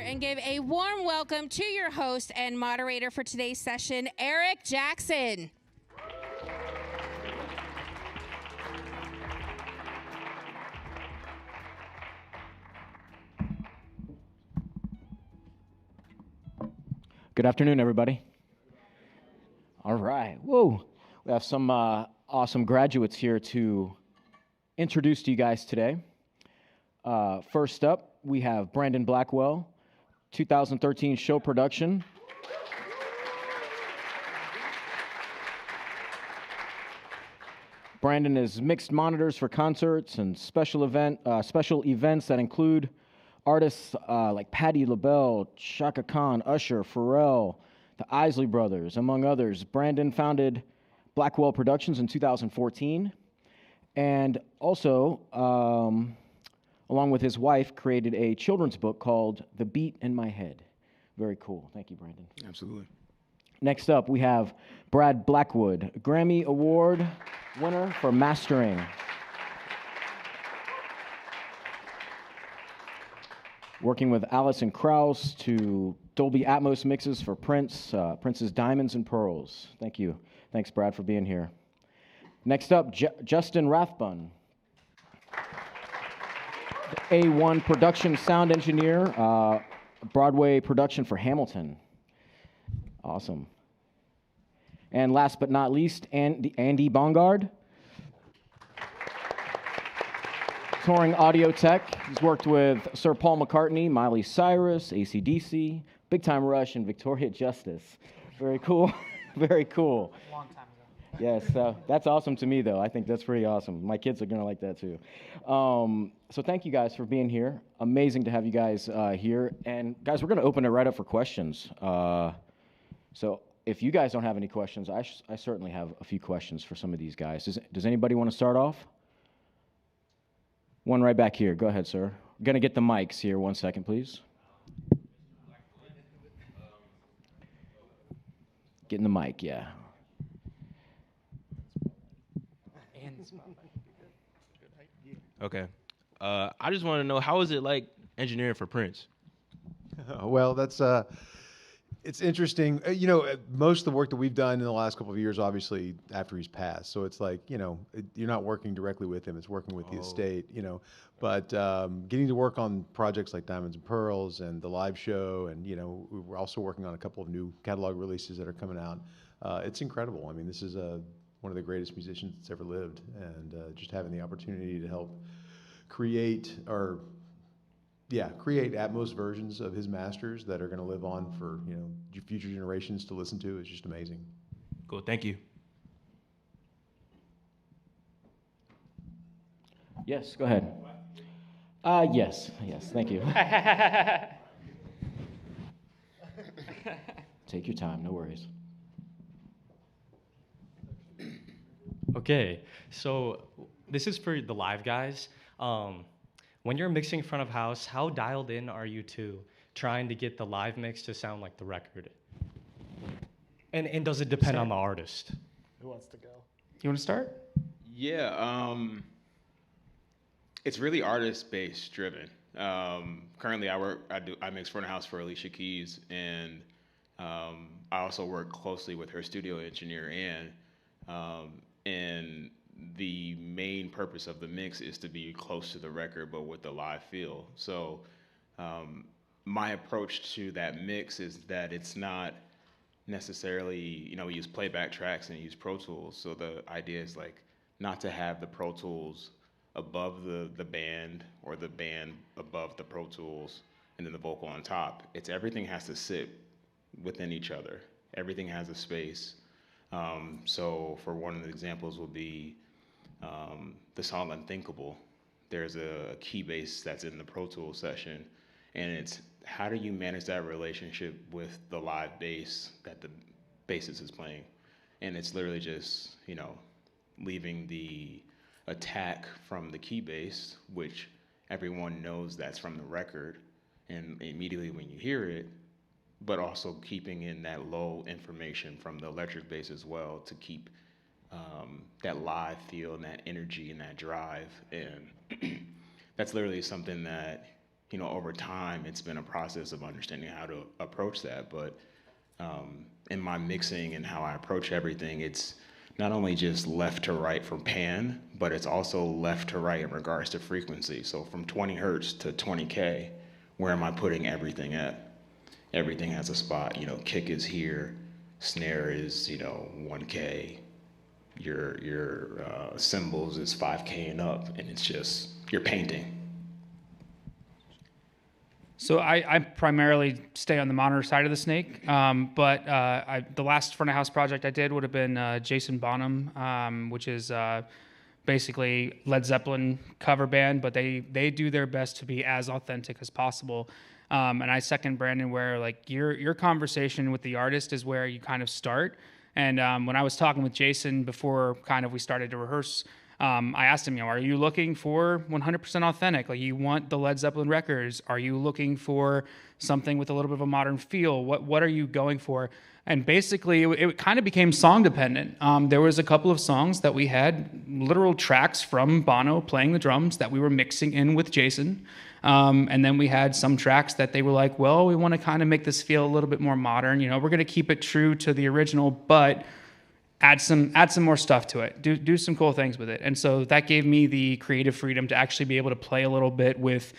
and give a warm welcome to your host and moderator for today's session, Erik Jackson. Good afternoon, everybody. All right. Whoa. We have some awesome graduates here to introduce to you guys today. First up, we have Brandon Blackwell, 2013 show production. Brandon has mixed monitors for concerts and special events that include artists like Patti LaBelle, Chaka Khan, Usher, Pharrell, the Isley Brothers, among others. Brandon founded Blackwell Productions in 2014, and also, along with his wife, created a children's book called The Beat in My Head. Very cool. Thank you, Brandon. Absolutely. Next up, we have Brad Blackwood, Grammy Award winner for mastering. Working with Alison Krauss to Dolby Atmos mixes for Prince, Prince's Diamonds and Pearls. Thank you. Thanks, Brad, for being here. Next up, Justin Rathbun, A1 production sound engineer, Broadway production for Hamilton. Awesome. And last but not least, Andy Bongardt, touring audio tech. He's worked with Sir Paul McCartney, Miley Cyrus, AC/DC, Big Time Rush, and Victoria Justice. Very cool. Very cool. Long time ago. Yes, that's awesome to me, though. I think that's pretty awesome. My kids are going to like that, too. So thank you guys for being here. Amazing to have you guys here. And, guys, we're going to open it right up for questions. So if you guys don't have any questions, I certainly have a few questions for some of these guys. Does anybody want to start off? One right back here. Go ahead, sir. I'm going to get the mics here. 1 second, please. Getting the mic, yeah. Okay. I just want to know, how is it like engineering for Prince? Well, it's interesting. Most of the work that we've done in the last couple of years, obviously, after he's passed. So it's like, you're not working directly with him. It's working with the estate, But getting to work on projects like Diamonds and Pearls and the live show, and, we're also working on a couple of new catalog releases that are coming out. It's incredible. I mean, this is one of the greatest musicians that's ever lived. And just having the opportunity to help create Atmos versions of his masters that are going to live on for future generations to listen to is just amazing. Cool. Thank you. Yes, go ahead. Yes, thank you. Take your time, no worries. Okay, so this is for the live guys. When you're mixing in front of house, how dialed in are you to trying to get the live mix to sound like the record? And does it depend on the artist? Who wants to go? You want to start? Yeah, it's really artist-based driven. Currently, I mix front of house for Alicia Keys, and I also work closely with her studio engineer, and the main purpose of the mix is to be close to the record, but with the live feel. So my approach to that mix is that it's not necessarily, we use playback tracks and use Pro Tools. So the idea is like not to have the Pro Tools above the band or the band above the Pro Tools and then the vocal on top. Everything has to sit within each other. Everything has a space. So for one of the examples will be the song Unthinkable. There's a key bass that's in the Pro Tools session, and it's how do you manage that relationship with the live bass that the bassist is playing? And it's literally just, leaving the attack from the key bass, which everyone knows that's from the record, and immediately when you hear it, but also keeping in that low information from the electric bass as well to keep that live feel and that energy and that drive. And that's literally something that over time, it's been a process of understanding how to approach that. But in my mixing and how I approach everything, it's not only just left to right from pan, but it's also left to right in regards to frequency. So from 20 hertz to 20K, where am I putting everything at? Everything has a spot. Kick is here, snare is 1K, your cymbals is 5K and up, and it's just you're painting. So I primarily stay on the monitor side of the snake, but the last front of house project I did would have been Jason Bonham, which is basically Led Zeppelin cover band, but they do their best to be as authentic as possible. And I second Brandon, where like your conversation with the artist is where you kind of start. And when I was talking with Jason before kind of we started to rehearse, I asked him, are you looking for 100% authentic? Like, you want the Led Zeppelin records? Are you looking for something with a little bit of a modern feel? What are you going for? And basically, it kind of became song dependent. There was a couple of songs that we had literal tracks from Bono playing the drums that we were mixing in with Jason. And then we had some tracks that they were like, well, we want to kind of make this feel a little bit more modern. We're going to keep it true to the original, but add some more stuff to it, do some cool things with it. And so that gave me the creative freedom to actually be able to play a little bit with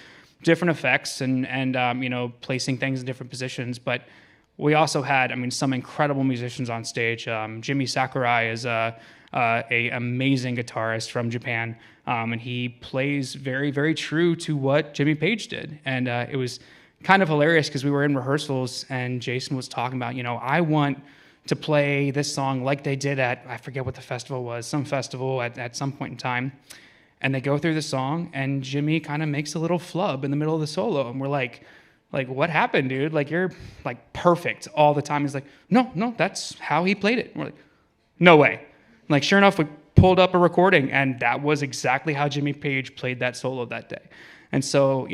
different effects and placing things in different positions. But we also had, some incredible musicians on stage. Jimmy Sakurai is a amazing guitarist from Japan, and he plays very, very true to what Jimmy Page did. And it was kind of hilarious because we were in rehearsals and Jason was talking about, I want to play this song like they did at, I forget what the festival was, some festival at some point in time. And they go through the song and Jimmy kind of makes a little flub in the middle of the solo. And we're like, what happened, dude? Like, you're like perfect all the time. He's like, no, that's how he played it. And we're like, no way. Like, sure enough, we pulled up a recording and that was exactly how Jimmy Page played that solo that day. And so,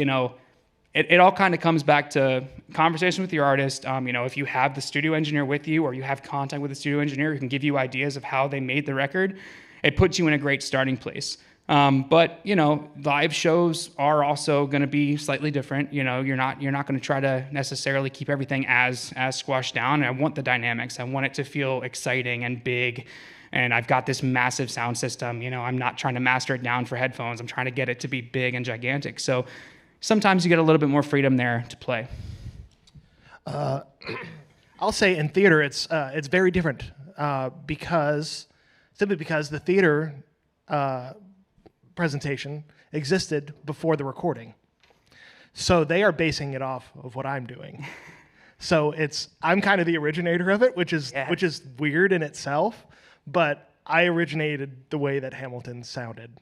it all kind of comes back to conversation with your artist. If you have the studio engineer with you or you have contact with the studio engineer who can give you ideas of how they made the record, it puts you in a great starting place. But live shows are also going to be slightly different. You're not going to try to necessarily keep everything as squashed down. I want the dynamics. I want it to feel exciting and big. And I've got this massive sound system. I'm not trying to master it down for headphones. I'm trying to get it to be big and gigantic. So sometimes you get a little bit more freedom there to play. I'll say in theater it's very different simply because the theater presentation existed before the recording. So they are basing it off of what I'm doing. So I'm kind of the originator of it, which is weird in itself, but I originated the way that Hamilton sounded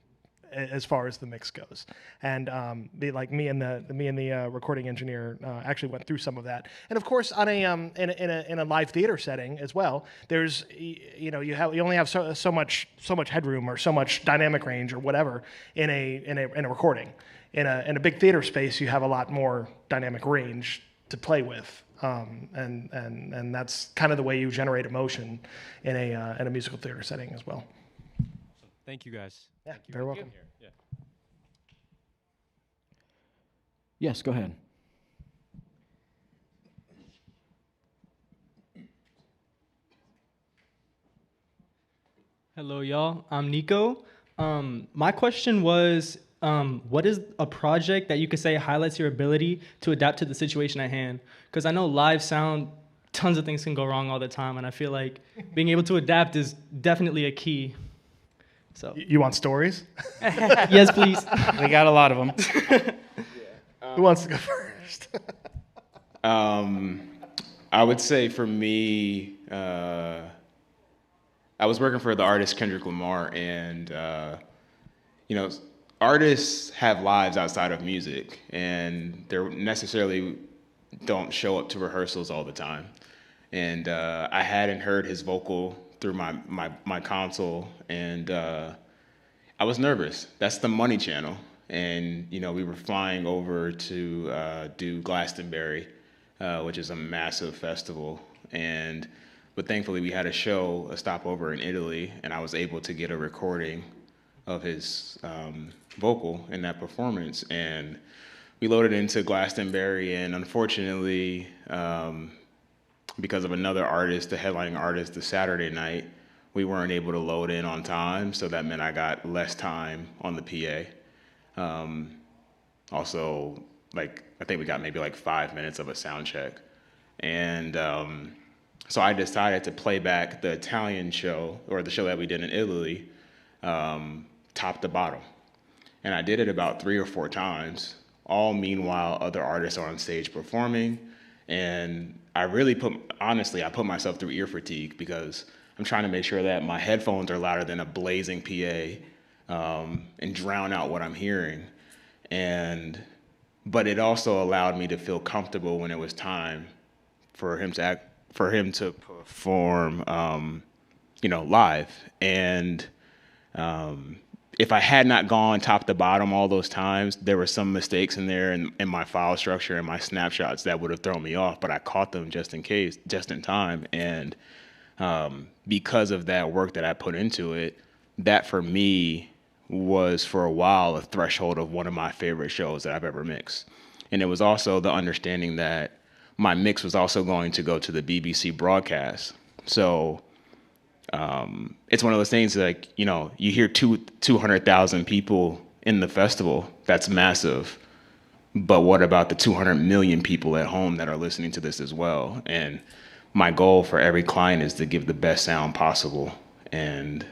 as far as the mix goes. And me and the recording engineer actually went through some of that. And of course, on in a live theater setting as well, there's you only have so much headroom or so much dynamic range or whatever in a recording. In a big theater space, you have a lot more dynamic range to play with. And that's kind of the way you generate emotion in a musical theater setting as well. Thank you, guys. Yeah, very welcome. Yeah. Yes, go ahead. Hello, y'all. I'm Nico. My question was, what is a project that you could say highlights your ability to adapt to the situation at hand? Because I know live sound, tons of things can go wrong all the time, and I feel like being able to adapt is definitely a key. So you want stories? Yes, please. We got a lot of them. Who wants to go first? I would say for me, I was working for the artist Kendrick Lamar, and artists have lives outside of music, and they necessarily don't show up to rehearsals all the time. And I hadn't heard his vocal through my console, and I was nervous. That's the Money Channel, and we were flying over to do Glastonbury, which is a massive festival, but thankfully we had a stopover in Italy, and I was able to get a recording of his vocal in that performance, and we loaded into Glastonbury, and unfortunately, because of another artist, the headlining artist, the Saturday night, we weren't able to load in on time, so that meant I got less time on the PA. Also, like, I think we got maybe like 5 minutes of a sound check. And so I decided to play back the Italian show, or the show that we did in Italy, top to bottom. And I did it about 3 or 4 times, all meanwhile other artists are on stage performing. And I really I put myself through ear fatigue because I'm trying to make sure that my headphones are louder than a blazing PA and drown out what I'm hearing. But it also allowed me to feel comfortable when it was time for him to perform, live. And if I had not gone top to bottom all those times, there were some mistakes in there in my file structure and my snapshots that would have thrown me off, but I caught them just in time. And because of that work that I put into it, that for me was for a while a threshold of one of my favorite shows that I've ever mixed. And it was also the understanding that my mix was also going to go to the BBC broadcast. So it's one of those things like, you hear 200,000 people in the festival, that's massive. But what about the 200 million people at home that are listening to this as well? And my goal for every client is to give the best sound possible. And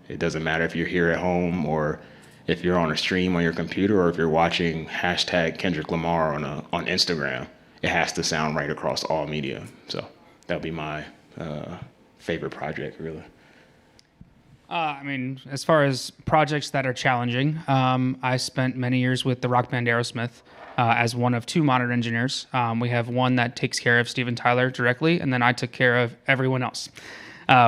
it doesn't matter if you're here at home or if you're on a stream on your computer or if you're watching #KendrickLamar on Instagram. It has to sound right across all media. So that would be my favorite project, really. As far as projects that are challenging, I spent many years with the rock band Aerosmith as one of 2 monitor engineers. We have one that takes care of Steven Tyler directly, and then I took care of everyone else,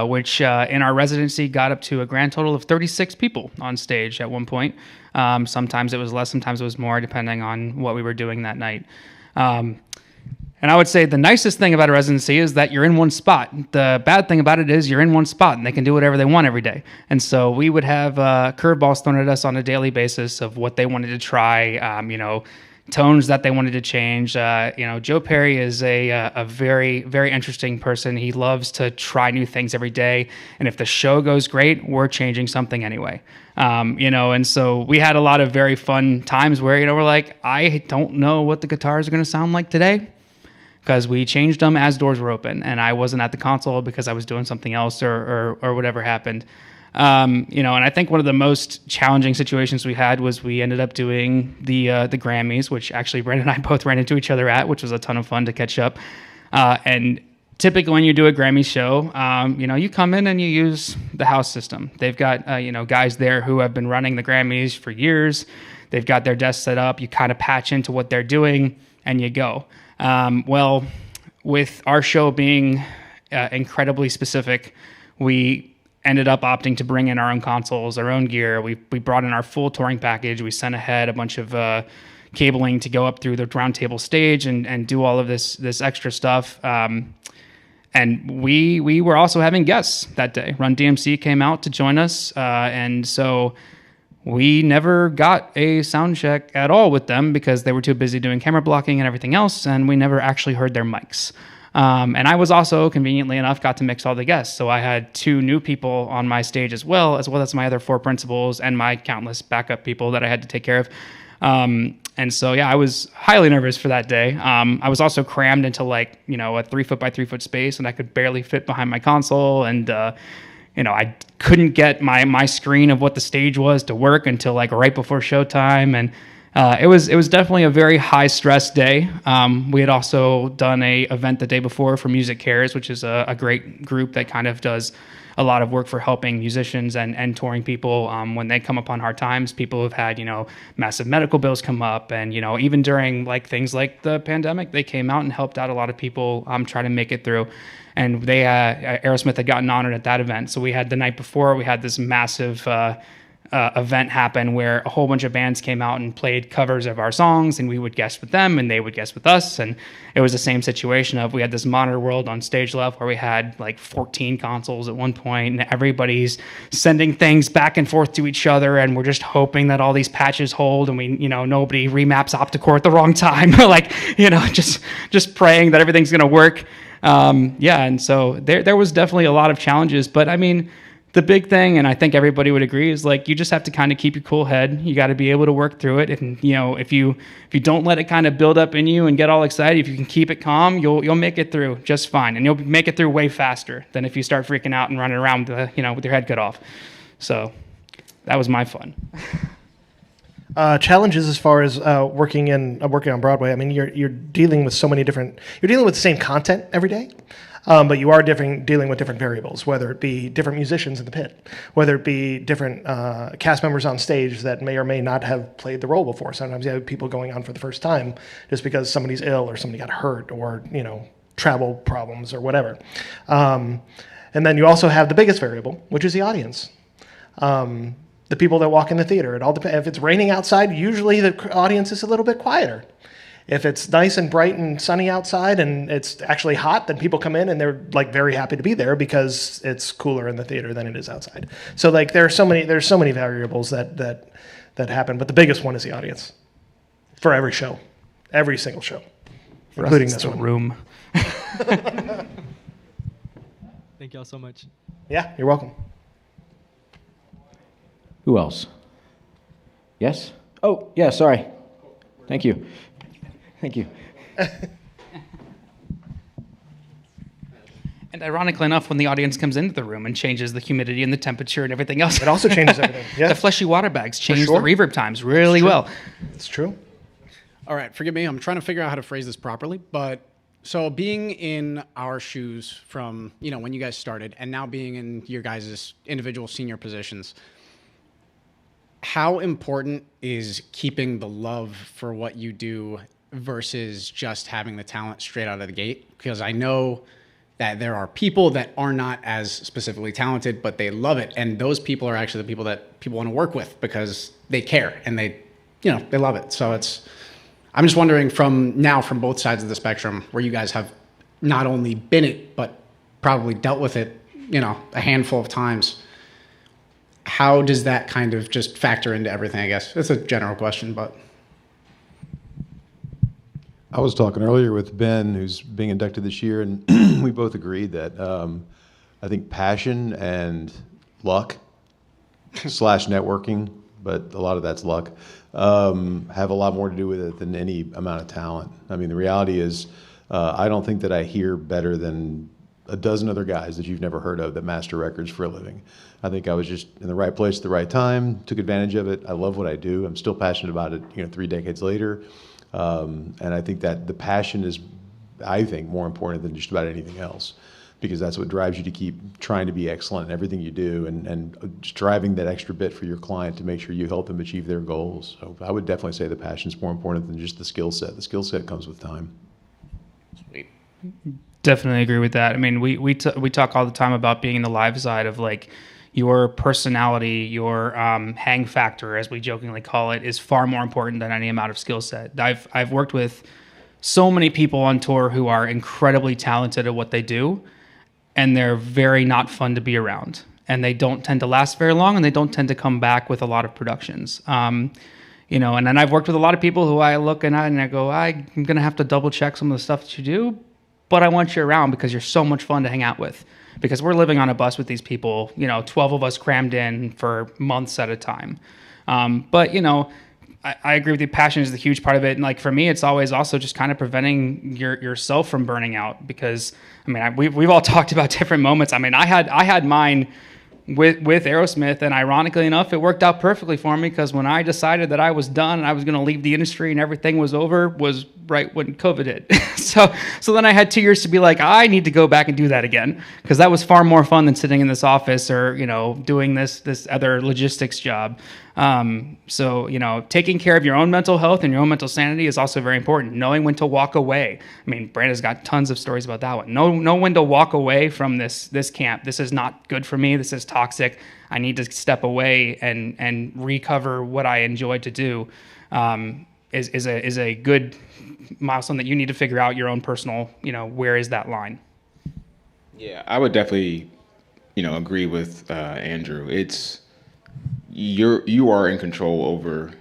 which in our residency got up to a grand total of 36 people on stage at one point. Sometimes it was less, sometimes it was more, depending on what we were doing that night. And I would say the nicest thing about a residency is that you're in one spot. The bad thing about it is you're in one spot and they can do whatever they want every day. And so we would have curveballs thrown at us on a daily basis of what they wanted to try, tones that they wanted to change. Joe Perry is a very, very interesting person. He loves to try new things every day. And if the show goes great, we're changing something anyway. And so we had a lot of very fun times where, we're like, I don't know what the guitars are going to sound like today, because we changed them as doors were open and I wasn't at the console because I was doing something else or whatever happened. And I think one of the most challenging situations we had was we ended up doing the Grammys, which actually Brandon and I both ran into each other at, which was a ton of fun to catch up. And typically when you do a Grammy show, you come in and you use the house system. They've got, guys there who have been running the Grammys for years. They've got their desks set up. You kind of patch into what they're doing and you go. Well, with our show being incredibly specific, we ended up opting to bring in our own consoles, our own gear. We brought in our full touring package. We sent ahead a bunch of cabling to go up through the Roundtable stage and do all of this extra stuff. And we were also having guests that day. Run DMC came out to join us, and so we never got a sound check at all with them because they were too busy doing camera blocking and everything else, and we never actually heard their mics. And I was also, conveniently enough, got to mix all the guests. So I had 2 new people on my stage as well as my other 4 principals and my countless backup people that I had to take care of. And so, I was highly nervous for that day. I was also crammed into a 3 foot by 3 foot space, and I could barely fit behind my console. And, I couldn't get my screen of what the stage was to work until right before showtime. And it was definitely a very high stress day. We had also done a event the day before for Music Cares, which is a great group that kind of does a lot of work for helping musicians and touring people when they come upon hard times. People have had massive medical bills come up, and even during things like the pandemic, they came out and helped out a lot of people try to make it through. And Aerosmith had gotten honored at that event. So we had the night before, we had this massive event happen where a whole bunch of bands came out and played covers of our songs, and we would guest with them and they would guest with us. And it was the same situation of, we had this monitor world on stage left where we had like 14 consoles at one point, and everybody's sending things back and forth to each other, and we're just hoping that all these patches hold, and nobody remaps opticore at the wrong time. Like, just praying that everything's going to work. And so there was definitely a lot of challenges, but I mean, the big thing, and I think everybody would agree, is like, you just have to kind of keep your cool head. You got to be able to work through it. And if you don't let it kind of build up in you and get all excited, if you can keep it calm, you'll make it through just fine, and you'll make it through way faster than if you start freaking out and running around with your head cut off. So that was my fun. Challenges as far as working on Broadway. I mean, you're dealing with you're dealing with the same content every day. But you are dealing with different variables, whether it be different musicians in the pit, whether it be different cast members on stage that may or may not have played the role before. Sometimes you have people going on for the first time just because somebody's ill or somebody got hurt or, travel problems or whatever. And then you also have the biggest variable, which is the audience. The people that walk in the theater. It all depends. If it's raining outside, usually the audience is a little bit quieter. If it's nice and bright and sunny outside and it's actually hot, then people come in and they're like very happy to be there because it's cooler in the theater than it is outside. So like there's so many variables that happen, but the biggest one is the audience for every show, every single show, for including us, this one. Room. Thank y'all so much. Yeah, you're welcome. Who else? Yes? Oh, yeah, sorry. Thank you. Thank you. And ironically enough, when the audience comes into the room and changes the humidity and the temperature and everything else, it also changes everything. Yeah. The fleshy water bags change the reverb times really well. It's true. All right, forgive me. I'm trying to figure out how to phrase this properly, but so being in our shoes from, when you guys started and now being in your guys' individual senior positions, how important is keeping the love for what you do versus just having the talent straight out of the gate? Because I know that there are people that are not as specifically talented, but they love it. And those people are actually the people that people want to work with because they care and they love it. So I'm just wondering from both sides of the spectrum where you guys have not only been it, but probably dealt with it, a handful of times. How does that kind of just factor into everything, I guess? It's a general question, but. I was talking earlier with Ben, who's being inducted this year, and we both agreed that I think passion and luck / networking, but a lot of that's luck, have a lot more to do with it than any amount of talent. I mean, the reality is I don't think that I hear better than a dozen other guys that you've never heard of that master records for a living. I think I was just in the right place at the right time, took advantage of it. I love what I do. I'm still passionate about it, 3 decades later. And I think that the passion is, I think, more important than just about anything else, because that's what drives you to keep trying to be excellent in everything you do and driving that extra bit for your client to make sure you help them achieve their goals. So I would definitely say the passion is more important than just the skill set. The skill set comes with time. Sweet. Definitely agree with that. I mean, we talk all the time about being in the live side of like your personality, your hang factor, as we jokingly call it, is far more important than any amount of skill set. I've worked with so many people on tour who are incredibly talented at what they do, and they're very not fun to be around. And they don't tend to last very long, and they don't tend to come back with a lot of productions. And then I've worked with a lot of people who I look at and I go, I'm going to have to double check some of the stuff that you do, but I want you around because you're so much fun to hang out with. Because we're living on a bus with these people, 12 of us crammed in for months at a time. But I agree with you. Passion is the huge part of it. And like for me, it's always also just kind of preventing yourself from burning out. Because I mean, we've all talked about different moments. I mean, I had mine with Aerosmith, and ironically enough, it worked out perfectly for me because when I decided that I was done and I was going to leave the industry and everything was over was right when COVID hit. so then I had 2 years to be like, I need to go back and do that again because that was far more fun than sitting in this office or doing this other logistics job. So, taking care of your own mental health and your own mental sanity is also very important. Knowing when to walk away. I mean, Brandon's got tons of stories about that one. Know when to walk away from this camp. This is not good for me. This is toxic. I need to step away and recover what I enjoy to do. Is a good milestone that you need to figure out your own personal, where is that line? Yeah, I would definitely, agree with Andrew. You are in control over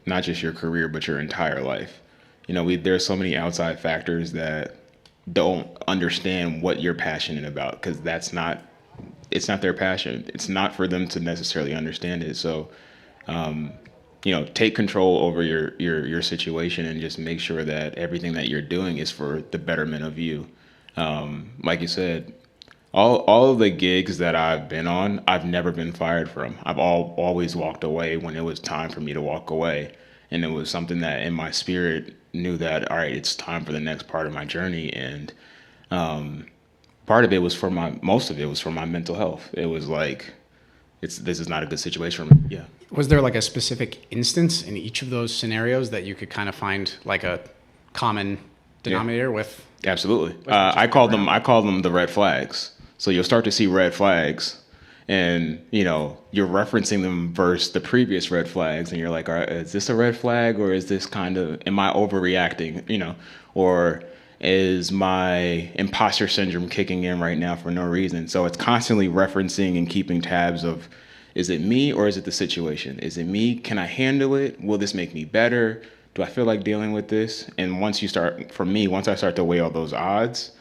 not just your career, but your entire life. There's so many outside factors that don't understand what you're passionate about, because it's not their passion. It's not for them to necessarily understand it. So, take control over your situation and just make sure that everything that you're doing is for the betterment of you. Like you said, all of the gigs that I've been on, I've never been fired from. I've always walked away when it was time for me to walk away. And it was something that in my spirit knew that, all right, it's time for the next part of my journey. And most of it was for my mental health. It was like, this is not a good situation for me. Yeah. Was there like a specific instance in each of those scenarios that you could kind of find like a common denominator with? Absolutely. I call them the red flags. So you'll start to see red flags, and you're referencing them versus the previous red flags, and you're like, all right, is this a red flag, or is this am I overreacting? Or is my imposter syndrome kicking in right now for no reason? So it's constantly referencing and keeping tabs of, is it me or is it the situation? Is it me? Can I handle it? Will this make me better? Do I feel like dealing with this? And once I start to weigh all those odds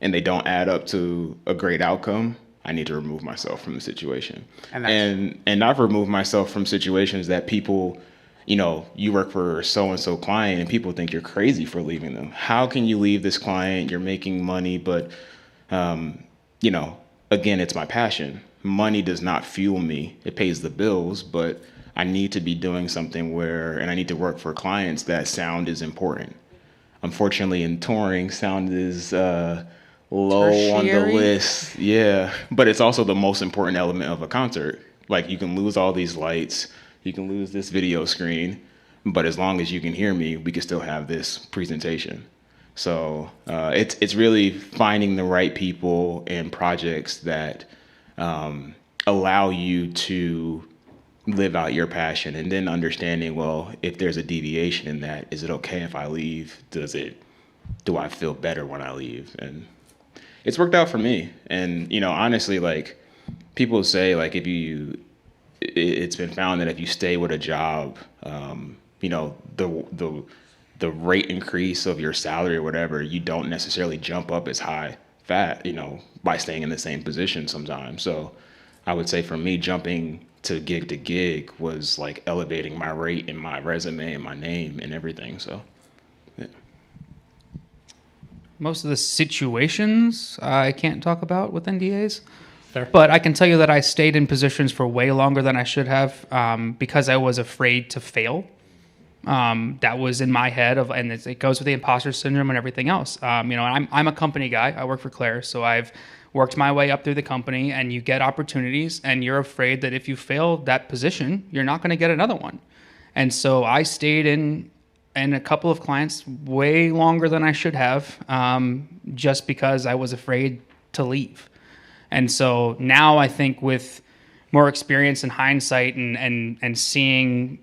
and they don't add up to a great outcome, I need to remove myself from the situation. And I've removed myself from situations that people, you work for so-and-so client and people think you're crazy for leaving them. How can you leave this client? You're making money, but, again, it's my passion. Money does not fuel me. It pays the bills, but I need to be doing something and I need to work for clients that sound is important. Unfortunately, in touring, sound is low on the list. Yeah, but it's also the most important element of a concert. Like, you can lose all these lights, you can lose this video screen, but as long as you can hear me, we can still have this presentation. So it's really finding the right people and projects that allow you to live out your passion, and then understanding, well, if there's a deviation in that, is it okay if I leave? Do I feel better when I leave? And it's worked out for me. And, honestly, like, people say, like, it's been found that if you stay with a job, the rate increase of your salary or whatever, you don't necessarily jump up as high by staying in the same position sometimes. So I would say for me, jumping to gig was like elevating my rate and my resume and my name and everything. So, yeah. Most of the situations I can't talk about with NDAs. Fair. But I can tell you that I stayed in positions for way longer than I should have because I was afraid to fail. That was in my head and it goes with the imposter syndrome and everything else. I'm a company guy. I work for Claire, so I've worked my way up through the company, and you get opportunities, and you're afraid that if you fail that position, you're not going to get another one. And so I stayed in a couple of clients way longer than I should have, just because I was afraid to leave. And so now I think with more experience and hindsight and seeing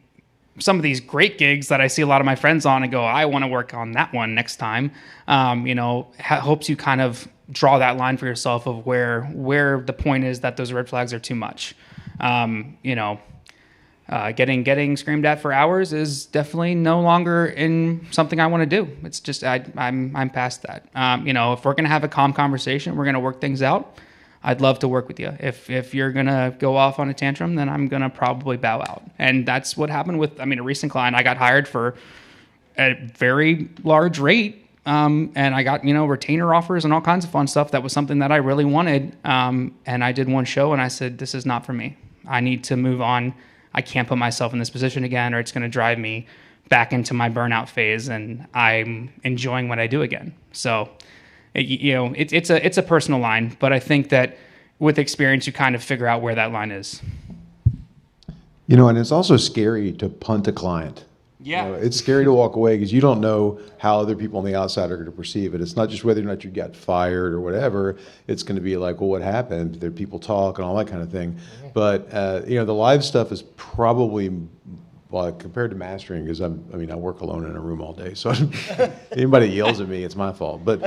some of these great gigs that I see a lot of my friends on and go, I want to work on that one next time, helps you kind of draw that line for yourself of where the point is that those red flags are too much. Getting screamed at for hours is definitely no longer in something I want to do. It's just I'm past that. If we're gonna have a calm conversation, we're gonna work things out. I'd love to work with you. If you're gonna go off on a tantrum, then I'm gonna probably bow out. And that's what happened with a recent client. I got hired for a very large rate. And I got, retainer offers and all kinds of fun stuff. That was something that I really wanted. And I did one show and I said, this is not for me. I need to move on. I can't put myself in this position again, or it's going to drive me back into my burnout phase, and I'm enjoying what I do again. So, it's a personal line, but I think that with experience, you kind of figure out where that line is. And it's also scary to punt a client. Yeah. It's scary to walk away because you don't know how other people on the outside are going to perceive it. It's not just whether or not you got fired or whatever. It's going to be like, well, what happened? There people talk and all that kind of thing. But the live stuff is probably, well, compared to mastering, because I work alone in a room all day. So anybody yells at me, it's my fault. But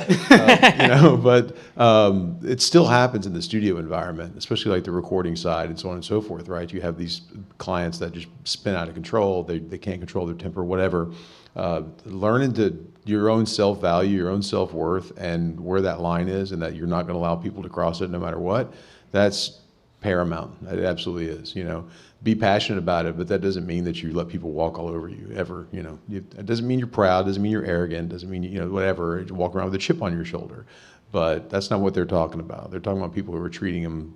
it still happens in the studio environment, especially like the recording side and so on and so forth, right? You have these clients that just spin out of control. They can't control their temper, whatever. Learning to your own self-value, your own self-worth, and where that line is, and that you're not going to allow people to cross it no matter what, that's paramount. It absolutely is. Be passionate about it, but that doesn't mean that you let people walk all over you ever. It doesn't mean you're proud, doesn't mean you're arrogant, doesn't mean whatever. You walk around with a chip on your shoulder, but that's not what they're talking about. They're talking about people who are treating them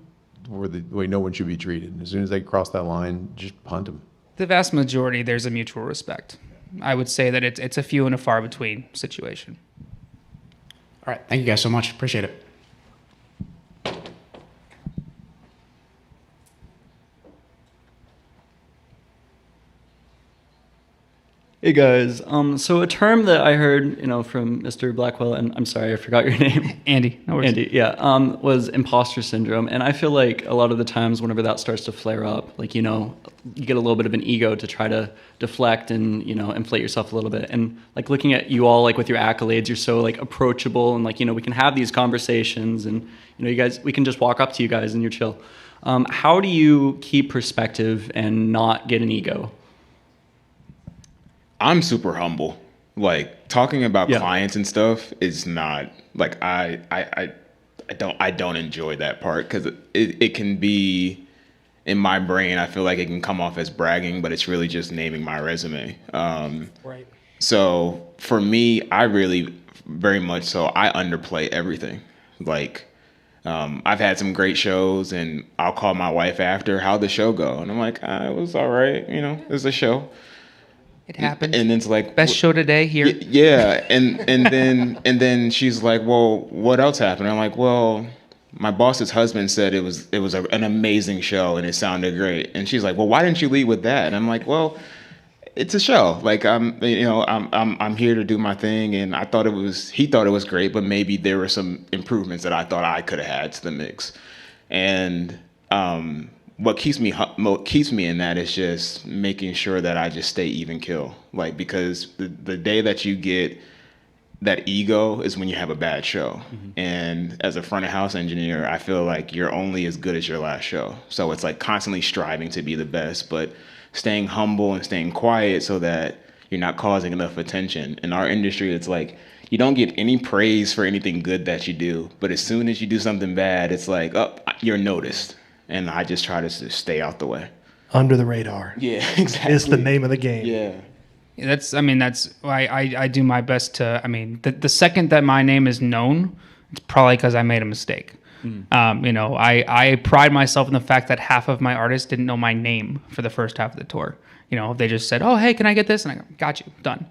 the way no one should be treated. As soon as they cross that line, just punt them. The vast majority, there's a mutual respect. I would say that it's a few and a far between situation. All right, thank you guys so much. Appreciate it. Hey guys, so a term that I heard, from Mr. Blackwell, and I'm sorry, I forgot your name. Andy, no worries. Andy, yeah, was imposter syndrome. And I feel like a lot of the times whenever that starts to flare up, you get a little bit of an ego to try to deflect and, inflate yourself a little bit. And looking at you all, with your accolades, you're so approachable and we can have these conversations and, you guys, we can just walk up to you guys and you're chill. How do you keep perspective and not get an ego? I'm super humble. Talking about clients and stuff is not I don't enjoy that part because it can be in my brain. I feel like it can come off as bragging, but it's really just naming my resume. Right. So for me, I really very much so I underplay everything. I've had some great shows, and I'll call my wife after, how'd the show go? And I'm like, it was all right. It was a show. It happened. And it's best show today here. Yeah, and then she's like, well, what else happened? I'm like, well, my boss's husband said it was an amazing show and it sounded great. And she's like, well, why didn't you lead with that? And I'm like, well, it's a show. I'm here to do my thing, and he thought it was great, but maybe there were some improvements that I thought I could have had to the mix. And what keeps me in that is just making sure that I just stay even kill. Because the day that you get that ego is when you have a bad show. Mm-hmm. And as a front of house engineer, I feel like you're only as good as your last show. So it's constantly striving to be the best, but staying humble and staying quiet so that you're not causing enough attention. In our industry, it's you don't get any praise for anything good that you do, but as soon as you do something bad, it's you're noticed. And I just try to stay out the way. Under the radar. Yeah, exactly. Is the name of the game. Yeah. That's why I do my best to, the second that my name is known, it's probably because I made a mistake. I pride myself in the fact that half of my artists didn't know my name for the first half of the tour. They just said, oh, hey, can I get this? And I go, got you, done.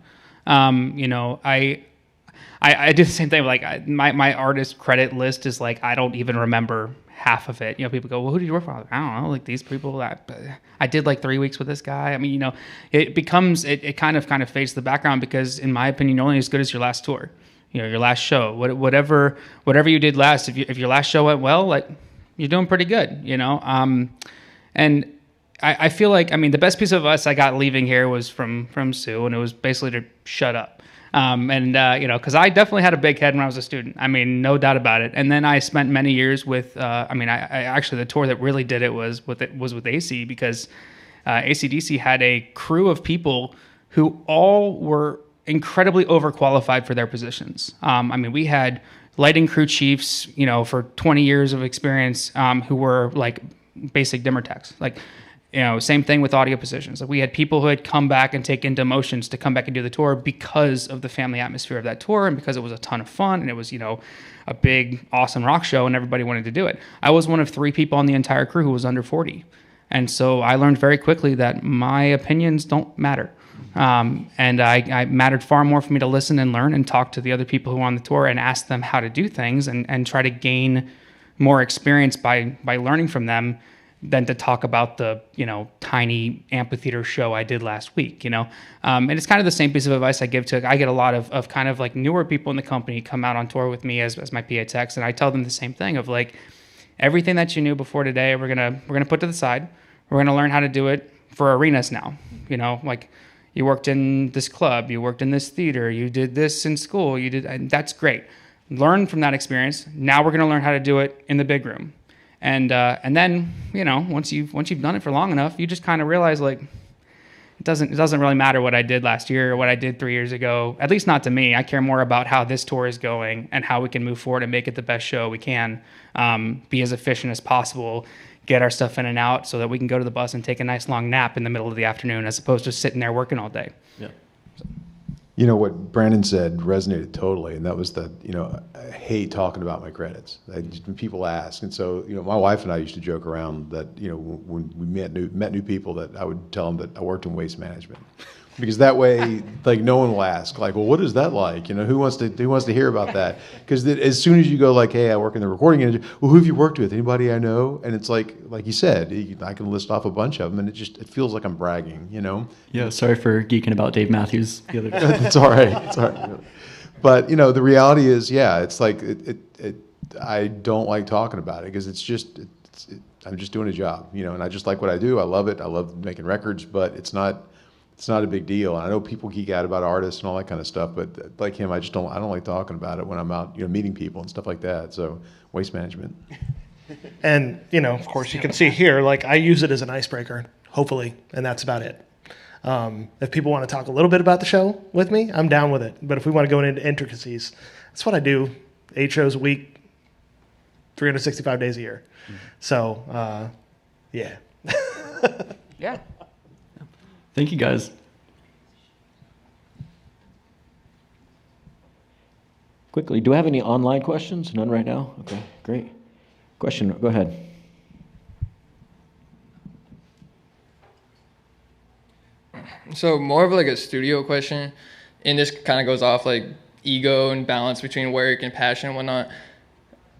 I do the same thing. My artist credit list is I don't even remember half of it. People go, well, who did you work for? I don't know, these people that I did 3 weeks with this guy. It becomes, it kind of fades to the background because in my opinion, you're only as good as your last tour, your last show, whatever you did last. If your last show went well, you're doing pretty good, and I feel the best piece of advice I got leaving here was from Sue, and it was basically to shut up. Because I definitely had a big head when I was a student. No doubt about it. And then I spent many years with, I actually, the tour that really did it was with AC, because AC/DC had a crew of people who all were incredibly overqualified for their positions. We had lighting crew chiefs, for 20 years of experience, who were basic dimmer techs. Same thing with audio positions. We had people who had come back and taken demotions to come back and do the tour because of the family atmosphere of that tour and because it was a ton of fun and it was, a big, awesome rock show and everybody wanted to do it. I was one of 3 people on the entire crew who was under 40. And so I learned very quickly that my opinions don't matter. And I mattered far more for me to listen and learn and talk to the other people who were on the tour and ask them how to do things and try to gain more experience by learning from them than to talk about the, tiny amphitheater show I did last week, And it's kind of the same piece of advice I give I get a lot of kind of like newer people in the company come out on tour with me as my PA techs, and I tell them the same thing of like, everything that you knew before today, we're gonna put to the side. We're gonna learn how to do it for arenas now. Like you worked in this club, you worked in this theater, you did this in school, and that's great. Learn from that experience. Now we're gonna learn how to do it in the big room. And then, once you've done it for long enough, you just kind of realize like it doesn't really matter what I did last year or what I did 3 years ago. At least not to me. I care more about how this tour is going and how we can move forward and make it the best show we can. Be as efficient as possible, get our stuff in and out so that we can go to the bus and take a nice long nap in the middle of the afternoon as opposed to sitting there working all day. Yeah. What Brandon said resonated totally, and that was that, I hate talking about my credits. When people ask, and so, my wife and I used to joke around that, when we met new people, that I would tell them that I worked in waste management. Because that way, like, no one will ask, like, well, what is that like? Who wants to hear about that? Because as soon as you go, like, hey, I work in the recording industry, well, who have you worked with? Anybody I know? And it's like you said, I can list off a bunch of them, and it feels like I'm bragging, Yeah, sorry for geeking about Dave Matthews the other day. It's all right. It's all right. But, the reality is, yeah, it's like, I don't like talking about it because I'm just doing a job, and I just like what I do. I love it. I love making records, but it's not a big deal. And I know people geek out about artists and all that kind of stuff, but like him, I don't like talking about it when I'm out, meeting people and stuff like that. So waste management. And, of course you can see here, like I use it as an icebreaker, hopefully, and that's about it. If people want to talk a little bit about the show with me, I'm down with it. But if we want to go into intricacies, that's what I do. 8 shows a week, 365 days a year. So, yeah. Yeah. Thank you, guys. Quickly, do we have any online questions? None right now? Okay, great. Question, go ahead. So more of like a studio question, and this kind of goes off like ego and balance between work and passion and whatnot.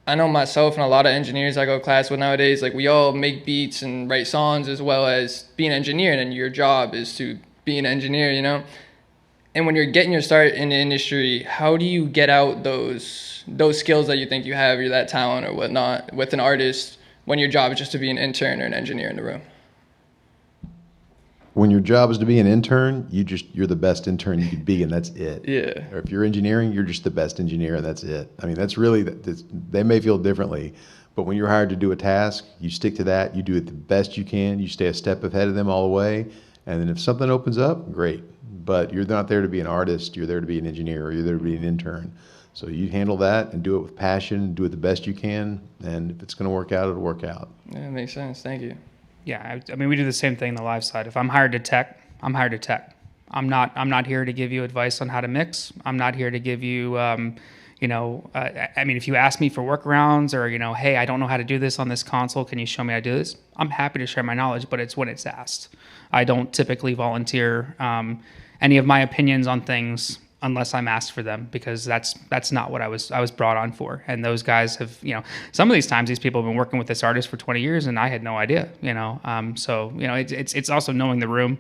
I know myself and a lot of engineers I go to class with nowadays, like we all make beats and write songs as well as be an engineer, and your job is to be an engineer, And when you're getting your start in the industry, how do you get out those skills that you think you have, or that talent or whatnot with an artist when your job is just to be an intern or an engineer in the room? When your job is to be an intern, you're the best intern you could be, and that's it. Yeah. Or if you're engineering, you're just the best engineer, and that's it. I mean, that's really, they may feel differently, but when you're hired to do a task, you stick to that, you do it the best you can, you stay a step ahead of them all the way, and then if something opens up, great. But you're not there to be an artist, you're there to be an engineer, or you're there to be an intern. So you handle that and do it with passion, do it the best you can, and if it's going to work out, it'll work out. Yeah, that makes sense. Thank you. Yeah, I mean, we do the same thing on the live side. If I'm hired to tech, I'm hired to tech. I'm not here to give you advice on how to mix. I'm not here to give you, I mean, if you ask me for workarounds or, hey, I don't know how to do this on this console, can you show me how to do this? I'm happy to share my knowledge, but it's when it's asked. I don't typically volunteer any of my opinions on things unless I'm asked for them, because that's not what I was brought on for. And those guys have, some of these times these people have been working with this artist for 20 years and I had no idea, So, it's also knowing the room.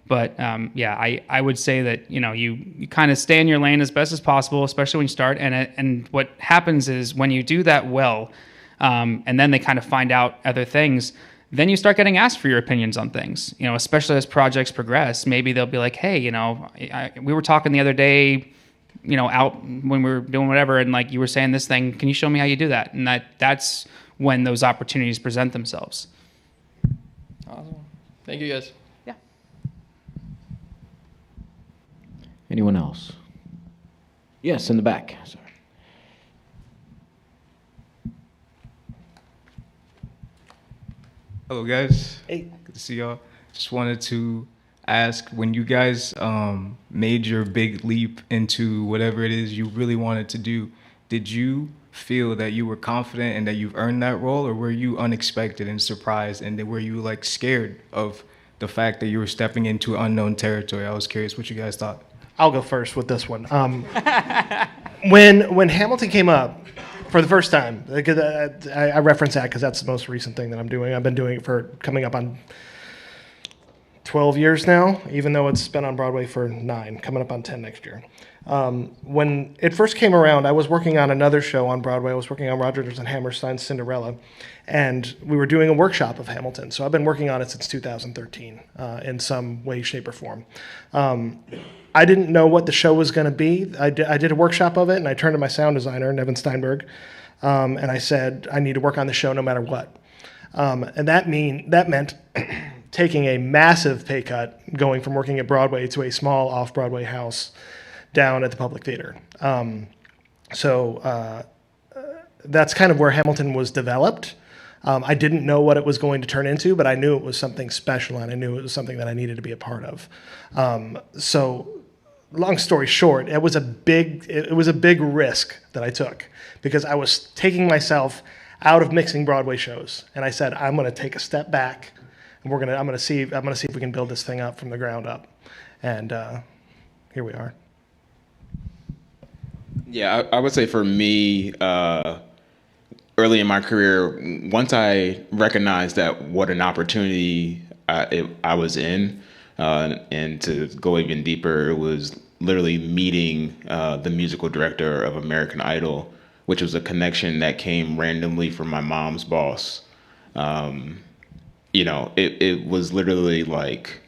But I would say that, you kind of stay in your lane as best as possible, especially when you start. And what happens is when you do that well, and then they kind of find out other things, then you start getting asked for your opinions on things, especially as projects progress. Maybe they'll be like, hey, we were talking the other day, out when we were doing whatever, and like you were saying this thing, can you show me how you do that? And that's when those opportunities present themselves. Awesome. Thank you, guys. Yeah. Anyone else? Yes, in the back. Sorry. Hello, guys. Hey. Good to see y'all. Just wanted to ask, when you guys made your big leap into whatever it is you really wanted to do, did you feel that you were confident and that you've earned that role, or were you unexpected and surprised, and were you like scared of the fact that you were stepping into unknown territory? I was curious what you guys thought. I'll go first with this one. When Hamilton came up, For the first time. I reference that because that's the most recent thing that I'm doing. I've been doing it for coming up on 12 years now, even though it's been on Broadway for 9, coming up on 10 next year. When it first came around, I was working on another show on Broadway. I was working on Rodgers and Hammerstein's Cinderella, and we were doing a workshop of Hamilton. So I've been working on it since 2013 in some way, shape, or form. I didn't know what the show was going to be. I did a workshop of it, and I turned to my sound designer, Nevin Steinberg, and I said, I need to work on the show no matter what. And that meant taking a massive pay cut, going from working at Broadway to a small off-Broadway house down at the Public Theater. So that's kind of where Hamilton was developed. I didn't know what it was going to turn into, but I knew it was something special, and I knew it was something that I needed to be a part of. So long story short, it was a big risk that I took, because I was taking myself out of mixing Broadway shows, and I said, I'm going to take a step back, and I'm going to see if we can build this thing up from the ground up. And here we are. Yeah, I would say for me, early in my career, once I recognized that what an opportunity I was in, and to go even deeper, it was literally meeting the musical director of American Idol, which was a connection that came randomly from my mom's boss. It was literally like,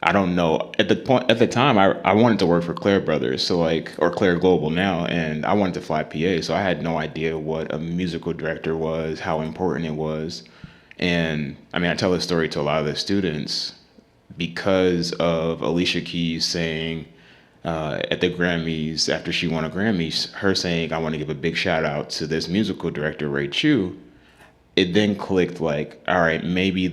I don't know. At the time, I wanted to work for Claire Brothers, or Claire Global now, and I wanted to fly PA, so I had no idea what a musical director was, how important it was. And I mean, I tell this story to a lot of the students because of Alicia Keys saying at the Grammys, after she won a Grammy, her saying, I want to give a big shout out to this musical director, Ray Chu. It then clicked like, all right, maybe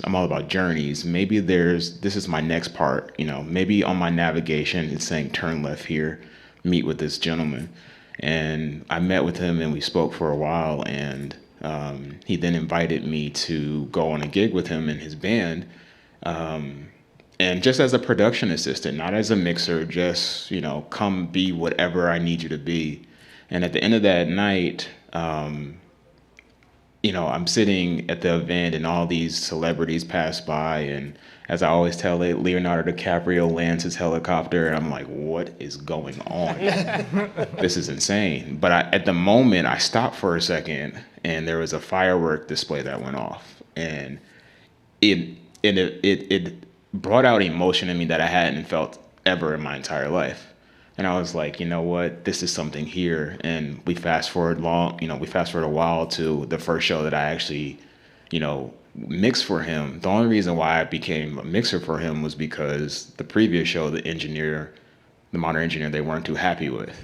I'm all about journeys. Maybe this is my next part. Maybe on my navigation, it's saying turn left here, meet with this gentleman. And I met with him and we spoke for a while, and he then invited me to go on a gig with him and his band. And just as a production assistant, not as a mixer, just, come be whatever I need you to be. And at the end of that night, I'm sitting at the event and all these celebrities pass by, and as I always tell it, Leonardo DiCaprio lands his helicopter, and I'm like, what is going on? This is insane. But at the moment, I stopped for a second, and there was a firework display that went off, and it brought out emotion in me that I hadn't felt ever in my entire life. And I was like, you know what, this is something here. And we fast forward a while to the first show that I actually, mixed for him. The only reason why I became a mixer for him was because the previous show, the modern engineer, they weren't too happy with.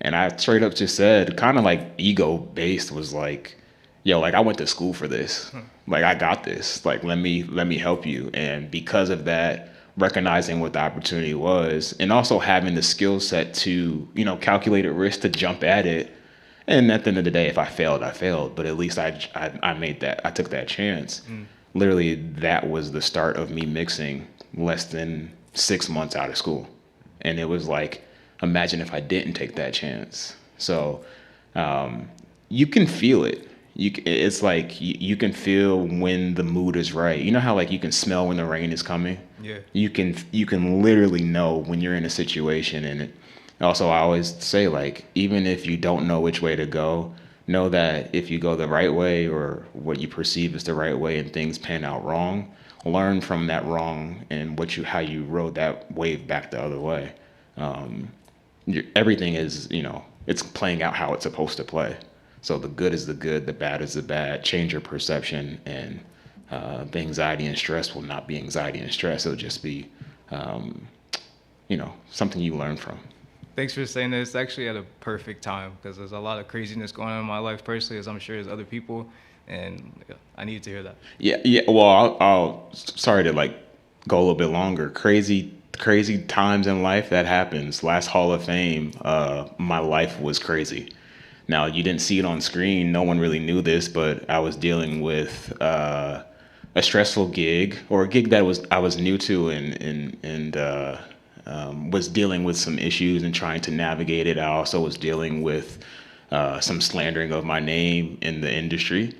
And I straight up just said, kind of like ego based, was like, yo, like I went to school for this. Like I got this. Like let me help you. And because of that, recognizing what the opportunity was, and also having the skill set to, calculate a risk to jump at it. And at the end of the day, if I failed, I failed. But at least I made that. I took that chance. Literally, that was the start of me mixing less than 6 months out of school. And it was like, imagine if I didn't take that chance. So you can feel it. It's like you can feel when the mood is right. You know how like you can smell when the rain is coming? Yeah. You can literally know when you're in a situation. And also I always say, like, even if you don't know which way to go, know that if you go the right way or what you perceive as the right way and things pan out wrong, learn from that wrong and how you rode that wave back the other way. Everything is, it's playing out how it's supposed to play. So the good is the good, the bad is the bad. Change your perception, and the anxiety and stress will not be anxiety and stress. It'll just be, something you learn from. Thanks for saying that. It's actually at a perfect time because there's a lot of craziness going on in my life personally, as I'm sure there's other people, and I needed to hear that. Yeah. Well, I'll sorry to like go a little bit longer. Crazy times in life, that happens. Last Hall of Fame, my life was crazy. Now, you didn't see it on screen. No one really knew this, but I was dealing with a stressful gig, or a gig that I was new to, and was dealing with some issues and trying to navigate it. I also was dealing with some slandering of my name in the industry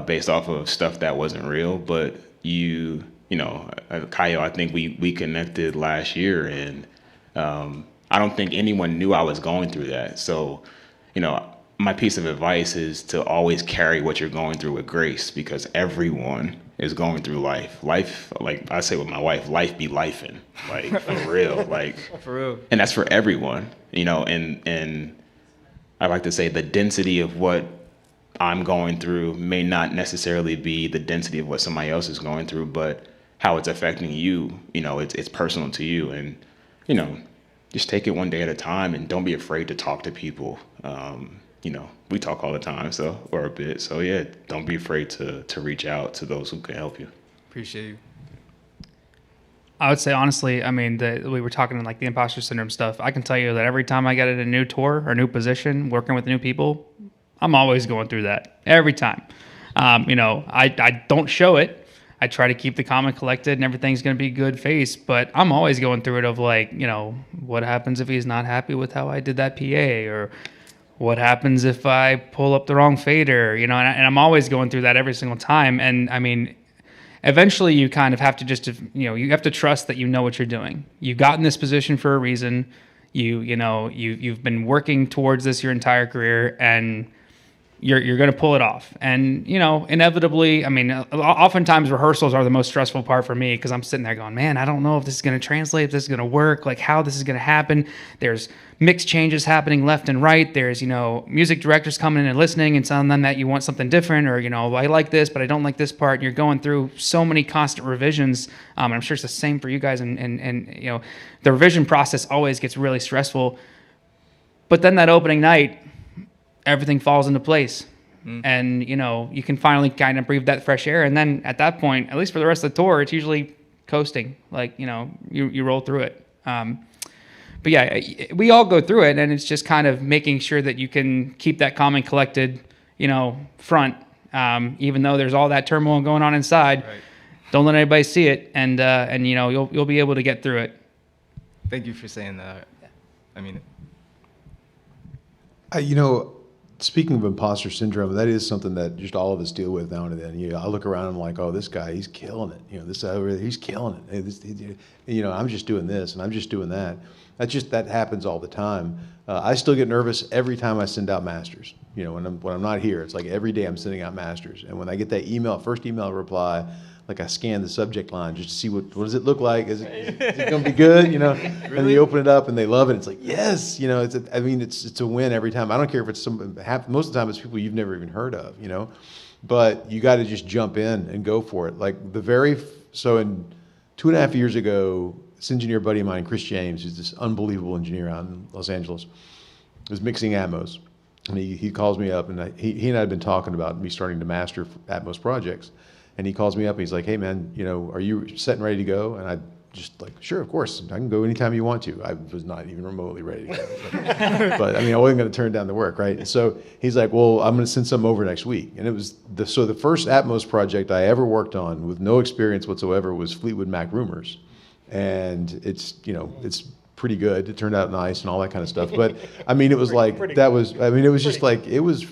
based off of stuff that wasn't real. But you know, Kaio, I think we connected last year, and I don't think anyone knew I was going through that. So, you know, my piece of advice is to always carry what you're going through with grace, because everyone is going through life. Life, like I say with my wife, life be lifing, like for real, like for real. And that's for everyone, you know. And I like to say the density of what I'm going through may not necessarily be the density of what somebody else is going through, but how it's affecting you, you know, it's personal to you. And, you know, just take it one day at a time, and don't be afraid to talk to people. You know, we talk all the time, or a bit. So yeah, don't be afraid to reach out to those who can help you. Appreciate you. I would say honestly, I mean, we were talking like the imposter syndrome stuff. I can tell you that every time I get in a new tour or new position, working with new people, I'm always going through that every time. You know, I don't show it. I try to keep the calm and collected, and everything's going to be good face. But I'm always going through it of like, you know, what happens if he's not happy with how I did that PA, or what happens if I pull up the wrong fader, you know, and I'm always going through that every single time. And I mean, eventually you kind of have to just, you know, you have to trust that you know what you're doing. You got in this position for a reason. You've been working towards this your entire career, and you're going to pull it off. And, you know, inevitably, I mean, oftentimes rehearsals are the most stressful part for me, because I'm sitting there going, man, I don't know if this is going to translate, if this is going to work, like how this is going to happen. There's mix changes happening left and right. There's, you know, music directors coming in and listening and telling them that you want something different, or, you know, I like this, but I don't like this part. And you're going through so many constant revisions. And I'm sure it's the same for you guys. And you know, the revision process always gets really stressful. But then that opening night, everything falls into place. And, you know, you can finally kind of breathe that fresh air. And then at that point, at least for the rest of the tour, it's usually coasting. Like, you know, you roll through it. But yeah, we all go through it, and it's just kind of making sure that you can keep that calm and collected, you know, front, even though there's all that turmoil going on inside. Right. Don't let anybody see it, and you know, you'll be able to get through it. Thank you for saying that. I mean, you know, speaking of imposter syndrome, that is something that just all of us deal with now and then. You know, I look around and I'm like, oh, this guy, he's killing it. You know, this over there, he's killing it. Hey, you know, I'm just doing this and I'm just doing that. That happens all the time. I still get nervous every time I send out masters. You know, when I'm not here, it's like every day I'm sending out masters. And when I get that first email reply, like I scan the subject line just to see what does it look like? Is it going to be good? You know, really? And they open it up and they love it. It's like, yes, you know, it's a win every time. I don't care if it's most of the time it's people you've never even heard of, you know, but you got to just jump in and go for it. Like so in 2.5 years ago, this engineer buddy of mine, Chris James, who's this unbelievable engineer out in Los Angeles, was mixing Atmos. And he calls me up, and he and I had been talking about me starting to master Atmos projects. And he calls me up and he's like, hey man, you know, are you set and ready to go? And I just like, sure, of course, I can go anytime you want to. I was not even remotely ready to go. But I mean, I wasn't going to turn down the work, right? And so he's like, well, I'm going to send something over next week. And it was the first Atmos project I ever worked on with no experience whatsoever was Fleetwood Mac Rumors. And it's, you know, it's pretty good. It turned out nice and all that kind of stuff. But I mean, it was it was just like, it was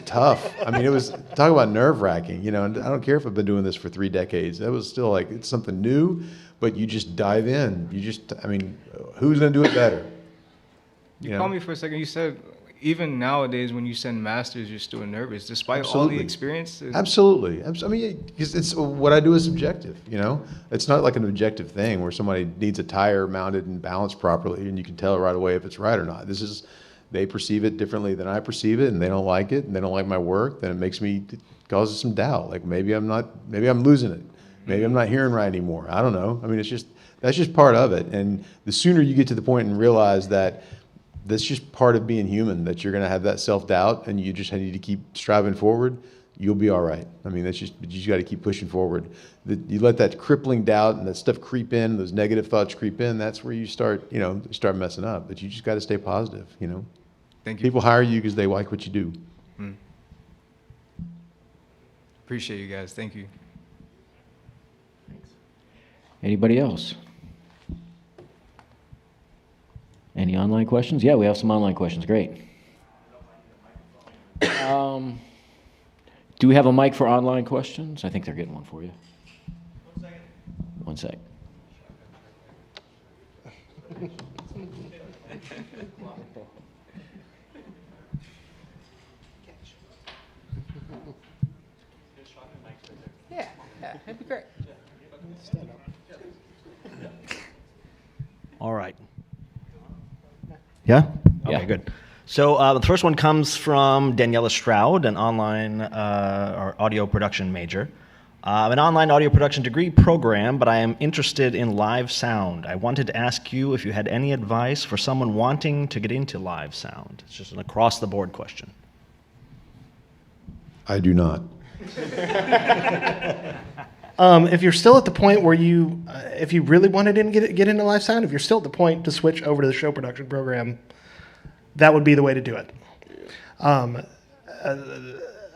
tough. I mean, talk about nerve wracking, you know, and I don't care if I've been doing this for 3 decades. That was still like, it's something new, but you just dive in. I mean, who's going to do it better? You called me for a second. You said, even nowadays when you send masters, you're still nervous, despite all the experiences. Absolutely. I mean, it's what I do is subjective, you know? It's not like an objective thing where somebody needs a tire mounted and balanced properly and you can tell right away if it's right or not. They perceive it differently than I perceive it, and they don't like it, and they don't like my work, then it causes some doubt. Like maybe I'm losing it. Maybe I'm not hearing right anymore. I don't know. I mean, that's just part of it. And the sooner you get to the point and realize that that's just part of being human, that you're going to have that self-doubt and you just need to keep striving forward, you'll be all right. I mean, you just got to keep pushing forward. You let that crippling doubt and that stuff creep in, those negative thoughts creep in, that's where you start messing up. But you just got to stay positive, you know. Thank you. People hire you because they like what you do. Appreciate you guys. Thank you. Thanks. Anybody else? Any online questions? Yeah, we have some online questions. Great. Do we have a mic for online questions? I think they're getting one for you. 1 sec. Yeah, that'd be great. All right. Yeah? Yeah. Okay, good. So the first one comes from Daniela Stroud, an online or audio production major. An online audio production degree program, but I am interested in live sound. I wanted to ask you if you had any advice for someone wanting to get into live sound. It's just an across-the-board question. I do not. If you're still at the point where if you really wanted to get into live sound, if you're still at the point to switch over to the show production program, that would be the way to do it.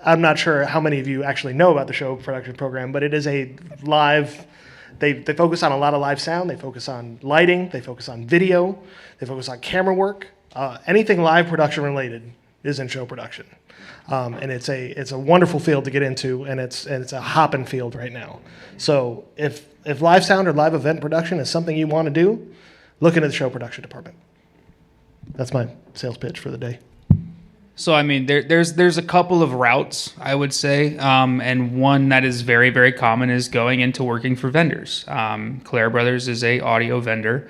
I'm not sure how many of you actually know about the show production program, but it is a live. They focus on a lot of live sound. They focus on lighting. They focus on video. They focus on camera work. Anything live production related is in show production. And it's a wonderful field to get into, and it's a hopping field right now. So if live sound or live event production is something you want to do, look into the show production department. That's my sales pitch for the day. So I mean, there's a couple of routes, I would say, and one that is very, very common is going into working for vendors. Claire Brothers is a audio vendor.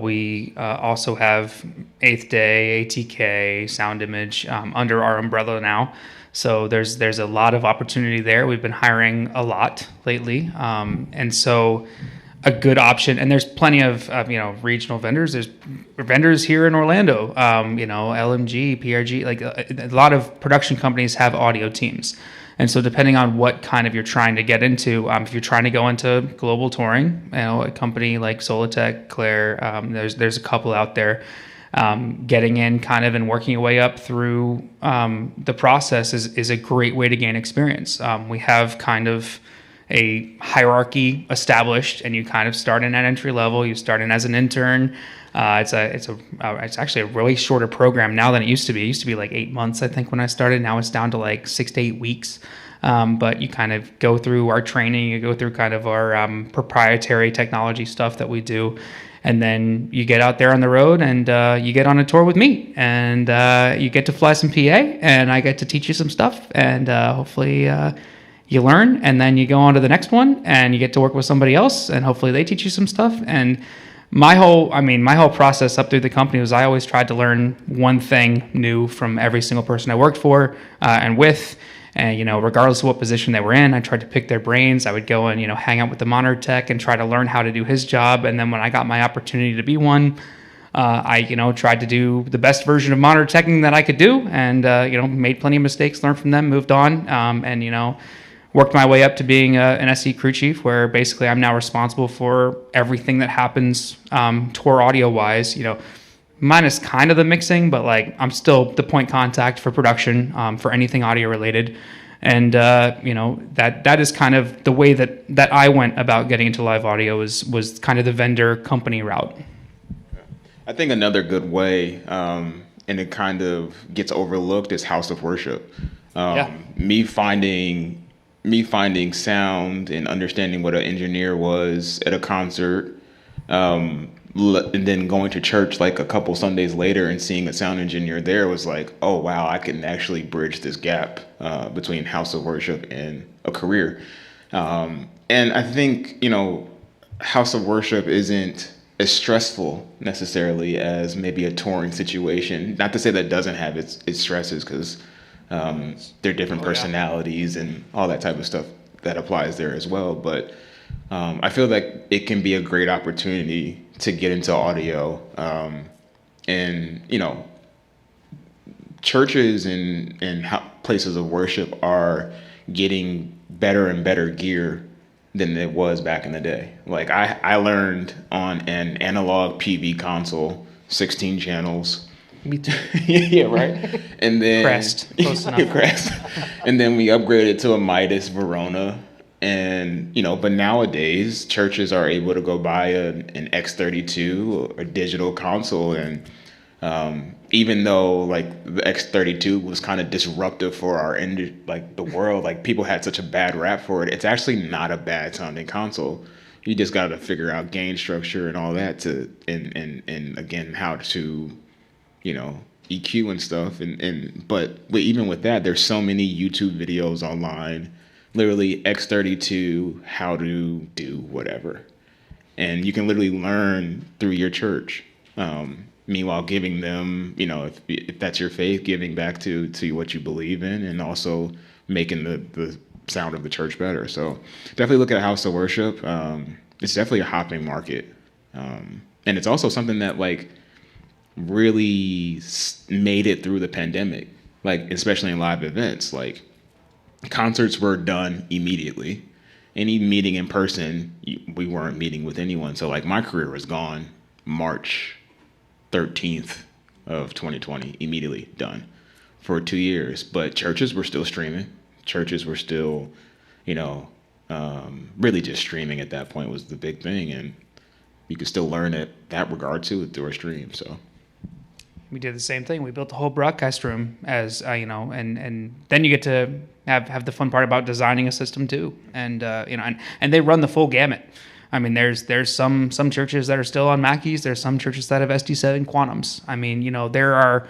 We also have Eighth Day, ATK, Sound Image under our umbrella now. So there's a lot of opportunity there. We've been hiring a lot lately, and so a good option. And there's plenty of regional vendors. There's vendors here in Orlando. LMG, PRG, like a lot of production companies have audio teams. And so depending on what kind of you're trying to get into, if you're trying to go into global touring, a company like Solitech, Claire, there's a couple out there, getting in kind of and working your way up through the process is a great way to gain experience. We have kind of a hierarchy established, and you kind of start in at entry level. You start in as an intern. It's actually a really shorter program now than it used to be. It used to be like 8 months, I think, when I started. Now it's down to like 6 to 8 weeks. But you kind of go through our training. You go through kind of our proprietary technology stuff that we do. And then you get out there on the road, and you get on a tour with me. And you get to fly some PA, and I get to teach you some stuff. And hopefully you learn. And then you go on to the next one, and you get to work with somebody else. And hopefully they teach you some stuff. And my whole process up through the company was I always tried to learn one thing new from every single person I worked for and with. And, regardless of what position they were in, I tried to pick their brains. I would go and, hang out with the monitor tech and try to learn how to do his job. And then when I got my opportunity to be one, I tried to do the best version of monitor teching that I could do, and, made plenty of mistakes, learned from them, moved on, and, worked my way up to being an SE crew chief, where basically I'm now responsible for everything that happens tour audio-wise, minus kind of the mixing, but like I'm still the point contact for production for anything audio related. And, that is kind of the way that I went about getting into live audio was kind of the vendor company route. I think another good way, and it kind of gets overlooked, is House of Worship. Me finding sound and understanding what an engineer was at a concert, and then going to church like a couple Sundays later and seeing a sound engineer there was like, oh wow, I can actually bridge this gap between House of Worship and a career. And I think, House of Worship isn't as stressful necessarily as maybe a touring situation. Not to say that doesn't have its stresses, because there are different personalities and all that type of stuff that applies there as well. But I feel like it can be a great opportunity to get into audio. And, churches and places of worship are getting better and better gear than it was back in the day. Like I learned on an analog PV console, 16 channels. Me too. Yeah, right. And then Crest, close enough. Crest. And then we upgraded to a Midas Verona. And, but nowadays churches are able to go buy an X32 or a digital console and, even though like the X32 was kind of disruptive for our like the world, like people had such a bad rap for it, it's actually not a bad sounding console. You just got to figure out gain structure and all that to, and again, how to, you know, EQ and stuff. But even with that, there's so many YouTube videos online, literally X32, how to do whatever. And you can literally learn through your church. Meanwhile, giving them, you know, if that's your faith, giving back to what you believe in, and also making the sound of the church better. So definitely look at House of Worship. It's definitely a hopping market. And it's also something that like really made it through the pandemic, like especially in live events. Like concerts were done immediately. Any meeting in person, we weren't meeting with anyone. So like my career was gone March 13th of 2020, immediately done for 2 years. But churches were still streaming. Churches were still, you know, really just streaming at that point was the big thing. And you could still learn at that regard too through a stream. So we did the same thing. We built the whole broadcast room as, you know, and then you get to have the fun part about designing a system too. And, you know, and they run the full gamut. I mean, there's some churches that are still on Mackies. There's some churches that have SD7 Quantums. I mean, you know, there are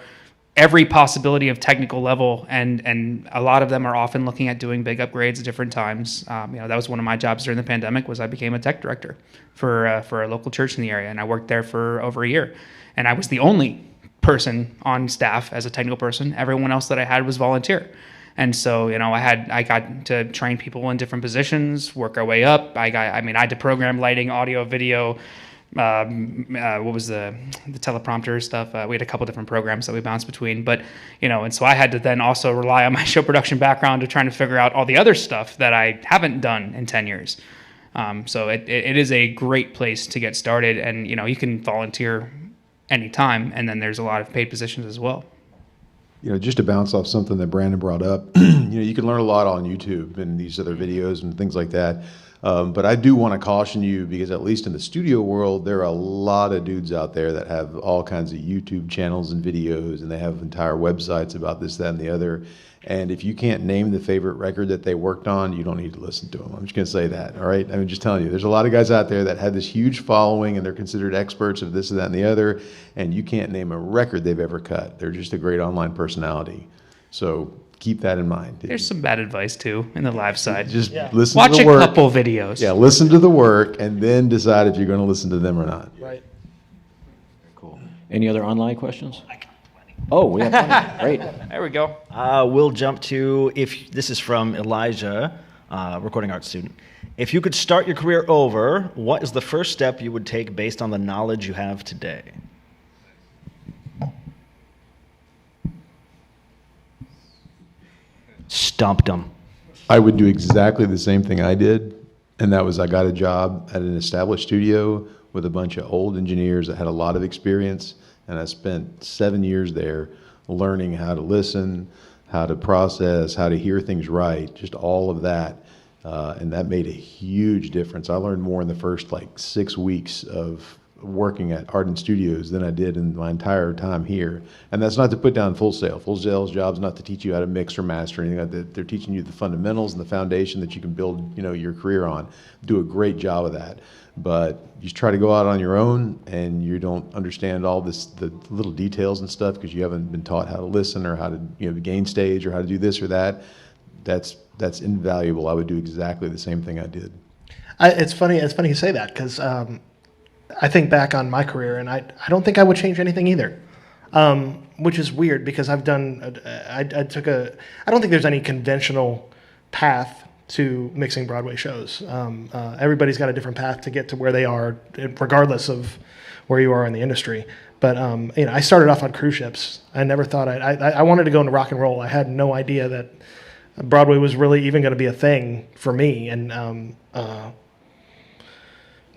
every possibility of technical level, and a lot of them are often looking at doing big upgrades at different times. You know, that was one of my jobs during the pandemic. Was I became a tech director for a local church in the area, and I worked there for over a year. And I was the only person on staff as a technical person. Everyone else that I had was volunteer. And so, you know, I got to train people in different positions, work our way up. I had to program lighting, audio, video. What was the teleprompter stuff? We had a couple different programs that we bounced between. But, you know, and so I had to then also rely on my show production background to trying to figure out all the other stuff that I haven't done in 10 years. So it is a great place to get started. And, you know, you can volunteer anytime. And then there's a lot of paid positions as well. You know, just to bounce off something that Brandon brought up, you know, you can learn a lot on YouTube and these other videos and things like that. But I do want to caution you, because at least in the studio world, there are a lot of dudes out there that have all kinds of YouTube channels and videos, and they have entire websites about this, that, and the other. And if you can't name the favorite record that they worked on, you don't need to listen to them. I'm just going to say that, all right? I'm just telling you, there's a lot of guys out there that have this huge following, and they're considered experts of this and that and the other, and you can't name a record they've ever cut. They're just a great online personality. So keep that in mind. There's some bad advice, too, in the live side. Just listen Watch to the work. Watch a couple videos. Yeah, listen to the work, and then decide if you're going to listen to them or not. Right. Cool. Any other online questions? Oh, we have plenty. Great. There we go. We'll jump to, if this is from Elijah, recording arts student. If you could start your career over, what is the first step you would take based on the knowledge you have today? Stumped them. I would do exactly the same thing I did, and that was I got a job at an established studio with a bunch of old engineers that had a lot of experience, and I spent 7 years there learning how to listen, how to process, how to hear things right, just all of that. And that made a huge difference. I learned more in the first 6 weeks of working at Ardent Studios than I did in my entire time here. And that's not to put down Full Sail. Full Sail's job is not to teach you how to mix or master or anything like that. They're teaching you the fundamentals and the foundation that you can build, you know, your career on. Do a great job of that. But you just try to go out on your own, and you don't understand all the little details and stuff because you haven't been taught how to listen or how to, you know, gain stage or how to do this or that. That's invaluable. I would do exactly the same thing I did. It's funny you say that, because I think back on my career, and I don't think I would change anything either, which is weird because I don't think there's any conventional path to mixing Broadway shows. Everybody's got a different path to get to where they are, regardless of where you are in the industry. But you know, I started off on cruise ships. I never thought I wanted to go into rock and roll. I had no idea that Broadway was really even going to be a thing for me. And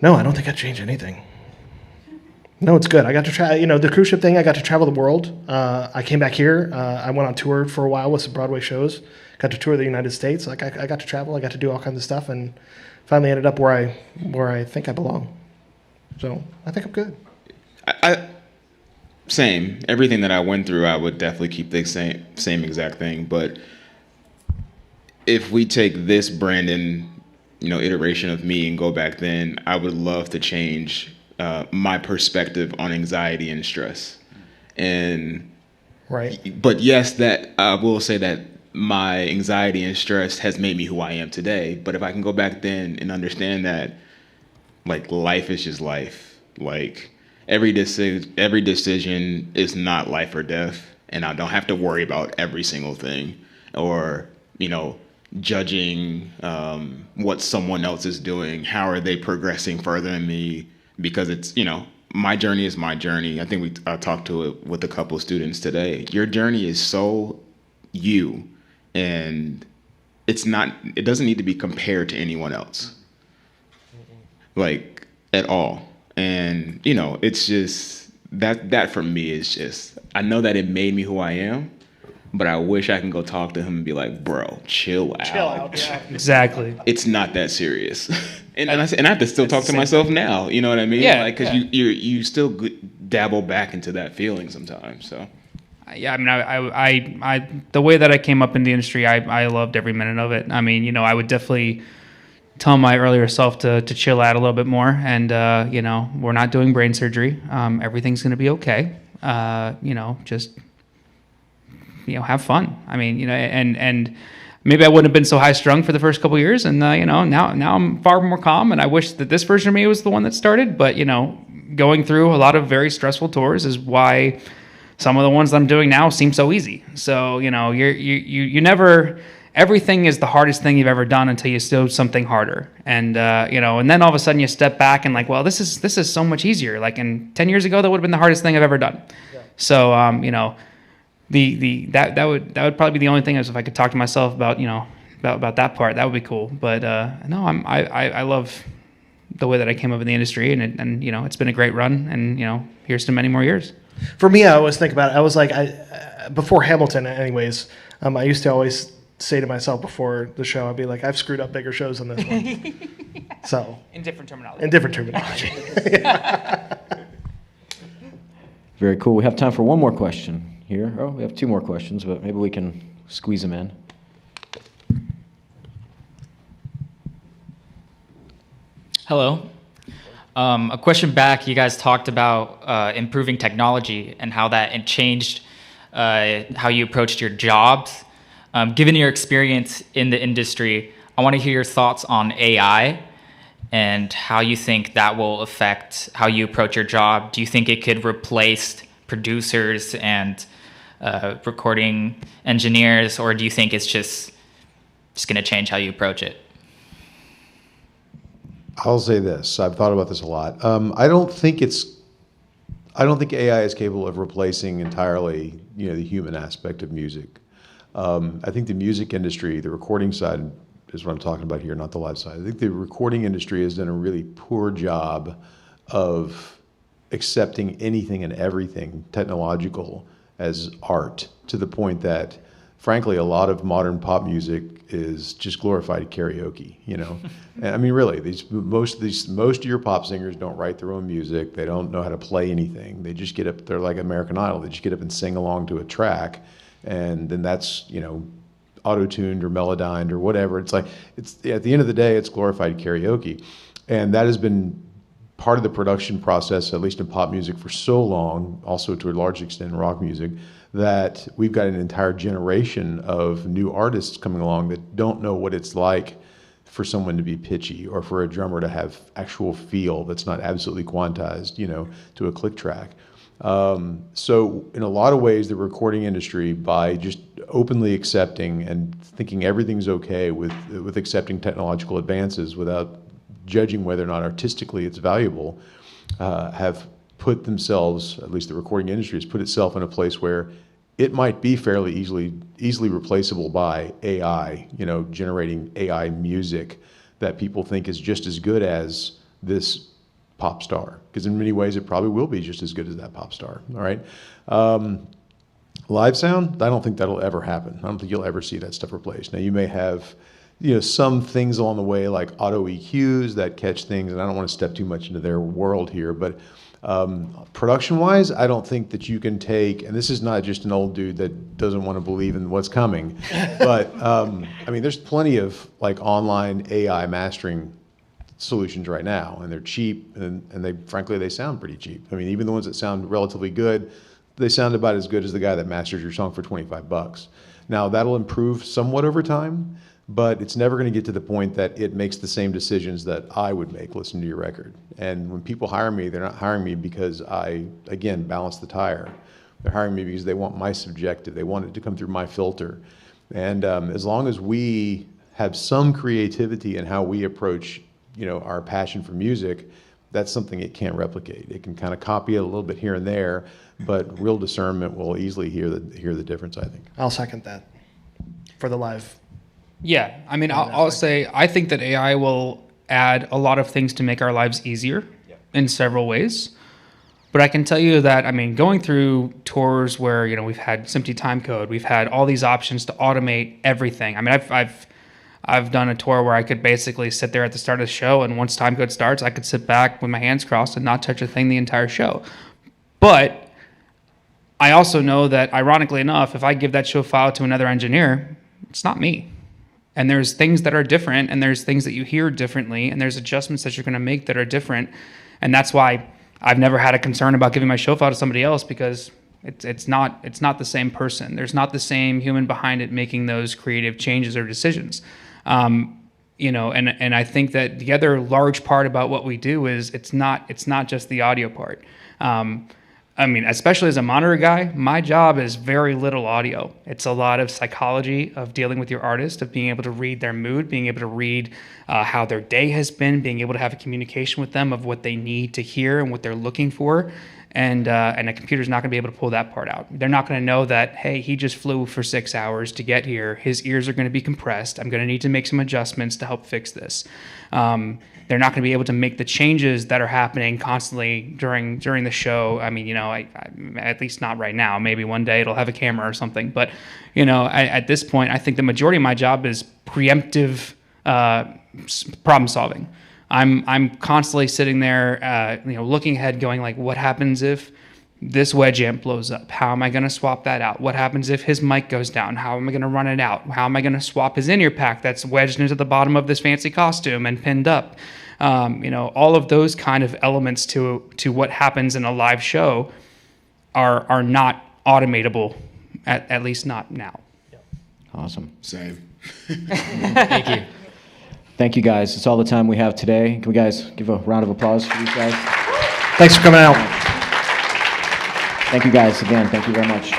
no, I don't think I'd change anything. No, it's good. I got to try, you know, the cruise ship thing, I got to travel the world. I came back here. I went on tour for a while with some Broadway shows. Got to tour the United States. I got to travel. I got to do all kinds of stuff, and finally ended up where I think I belong. So I think I'm good. same. Everything that I went through, I would definitely keep the same exact thing. But if we take this Brandon, iteration of me and go back then, I would love to change my perspective on anxiety and stress. And right. But yes, that I will say that my anxiety and stress has made me who I am today. But if I can go back then and understand that, like, life is just life. Like, every decision is not life or death, and I don't have to worry about every single thing, or judging what someone else is doing. How are they progressing further than me? Because it's my journey is my journey. I think I talked to it with a couple of students today. Your journey is so you, and it doesn't need to be compared to anyone else, like, at all. And it's just that for me is just, I know that it made me who I am, but I wish I can go talk to him and be like, bro, chill out. Yeah. Exactly. It's not that serious. and I have to still talk to myself now. You know what I mean? Yeah. Like, because you still dabble back into that feeling sometimes. So. Yeah, I mean, I the way that I came up in the industry, I loved every minute of it. I mean, I would definitely tell my earlier self to chill out a little bit more, and we're not doing brain surgery. Everything's going to be okay. Just have fun. I mean, and maybe I wouldn't have been so high strung for the first couple of years, and now I'm far more calm. And I wish that this version of me was the one that started. But going through a lot of very stressful tours is why some of the ones that I'm doing now seem so easy. So you never. Everything is the hardest thing you've ever done until you do something harder. And and then all of a sudden you step back and like, well, this is so much easier. Like, 10 years ago, that would have been the hardest thing I've ever done. Yeah. So that would probably be the only thing, is if I could talk to myself about about that part, that would be cool. But no, I love the way that I came up in the industry, and it's been a great run, and here's to many more years. For me, I always think about it. I was like, before Hamilton, anyways, I used to always say to myself before the show, I'd be like, I've screwed up bigger shows than this one. So in different terminology. Very cool. We have time for one more question here. Oh, we have two more questions, but maybe we can squeeze them in. Hello. A question back, you guys talked about improving technology and how that changed how you approached your jobs. Given your experience in the industry, I want to hear your thoughts on AI and how you think that will affect how you approach your job. Do you think it could replace producers and recording engineers, or do you think it's just going to change how you approach it? I'll say this. I've thought about this a lot. I don't think AI is capable of replacing entirely, the human aspect of music. I think the music industry, the recording side is what I'm talking about here, not the live side. I think the recording industry has done a really poor job of accepting anything and everything technological as art, to the point that, frankly, a lot of modern pop music is just glorified karaoke, And I mean, really, most of your pop singers don't write their own music. They don't know how to play anything. They just get up, they're like American Idol. They just get up and sing along to a track. And then that's, auto-tuned or melodined or whatever. It's like, at the end of the day, it's glorified karaoke. And that has been part of the production process, at least in pop music, for so long, also to a large extent in rock music, that we've got an entire generation of new artists coming along that don't know what it's like for someone to be pitchy, or for a drummer to have actual feel that's not absolutely quantized, to a click track. So in a lot of ways, the recording industry, by just openly accepting and thinking everything's okay with accepting technological advances without judging whether or not artistically it's valuable, have put themselves, at least the recording industry has put itself in a place where it might be fairly easily replaceable by AI, generating AI music that people think is just as good as this pop star, because in many ways it probably will be just as good as that pop star. All right. Live sound, I don't think that'll ever happen. I don't think you'll ever see that stuff replaced. Now, you may have some things along the way, like auto EQs that catch things, and I don't want to step too much into their world here, but Production-wise, I don't think that you can take, and this is not just an old dude that doesn't want to believe in what's coming, but I mean, there's plenty of like online AI mastering solutions right now, and they're cheap, and they frankly they sound pretty cheap. I mean, even the ones that sound relatively good, they sound about as good as the guy that masters your song for $25. Now that'll improve somewhat over time, but it's never going to get to the point that it makes the same decisions that I would make listening to your record. And when people hire me, they're not hiring me because I, again, balance the tire. They're hiring me because they want my subjective. They want it to come through my filter. And as long as we have some creativity in how we approach, you know, our passion for music, that's something it can't replicate. It can kind of copy it a little bit here and there, but real discernment will easily hear the difference, I think. I'll second that for the live. Yeah, I mean, I'll say I think that AI will add a lot of things to make our lives easier in several ways. But I can tell you that, I mean, going through tours where, you know, we've had SMPTE timecode, we've had all these options to automate everything. I mean, I've done a tour where I could basically sit there at the start of the show, and once timecode starts, I could sit back with my hands crossed and not touch a thing the entire show. But I also know that, ironically enough, if I give that show file to another engineer, it's not me. And there's things that are different, and there's things that you hear differently, and there's adjustments that you're going to make that are different. And that's why I've never had a concern about giving my show file to somebody else, because it's not the same person. There's not the same human behind it making those creative changes or decisions. You know, and I think that the other large part about what we do is it's not just the audio part. I mean, especially as a monitor guy, my job is very little audio. It's a lot of psychology of dealing with your artist, of being able to read their mood, being able to read how their day has been, being able to have a communication with them of what they need to hear and what they're looking for. And a computer's not going to be able to pull that part out. They're not going to know that, hey, he just flew for 6 hours to get here. His ears are going to be compressed. I'm going to need to make some adjustments to help fix this. They're not going to be able to make the changes that are happening constantly during the show. I mean, you know, I at least not right now. Maybe one day it'll have a camera or something. But, you know, at this point, I think the majority of my job is preemptive problem solving. I'm constantly sitting there, you know, looking ahead, going like, what happens if this wedge amp blows up? How am I going to swap that out? What happens if his mic goes down? How am I going to run it out? How am I going to swap his in-ear pack that's wedged into the bottom of this fancy costume and pinned up? You know, all of those kind of elements to what happens in a live show are not automatable, at least not now. Awesome. Same. Thank you. Thank you, guys. That's all the time we have today. Can we guys give a round of applause for these guys? Thanks for coming out. Thank you, guys. Again, thank you very much.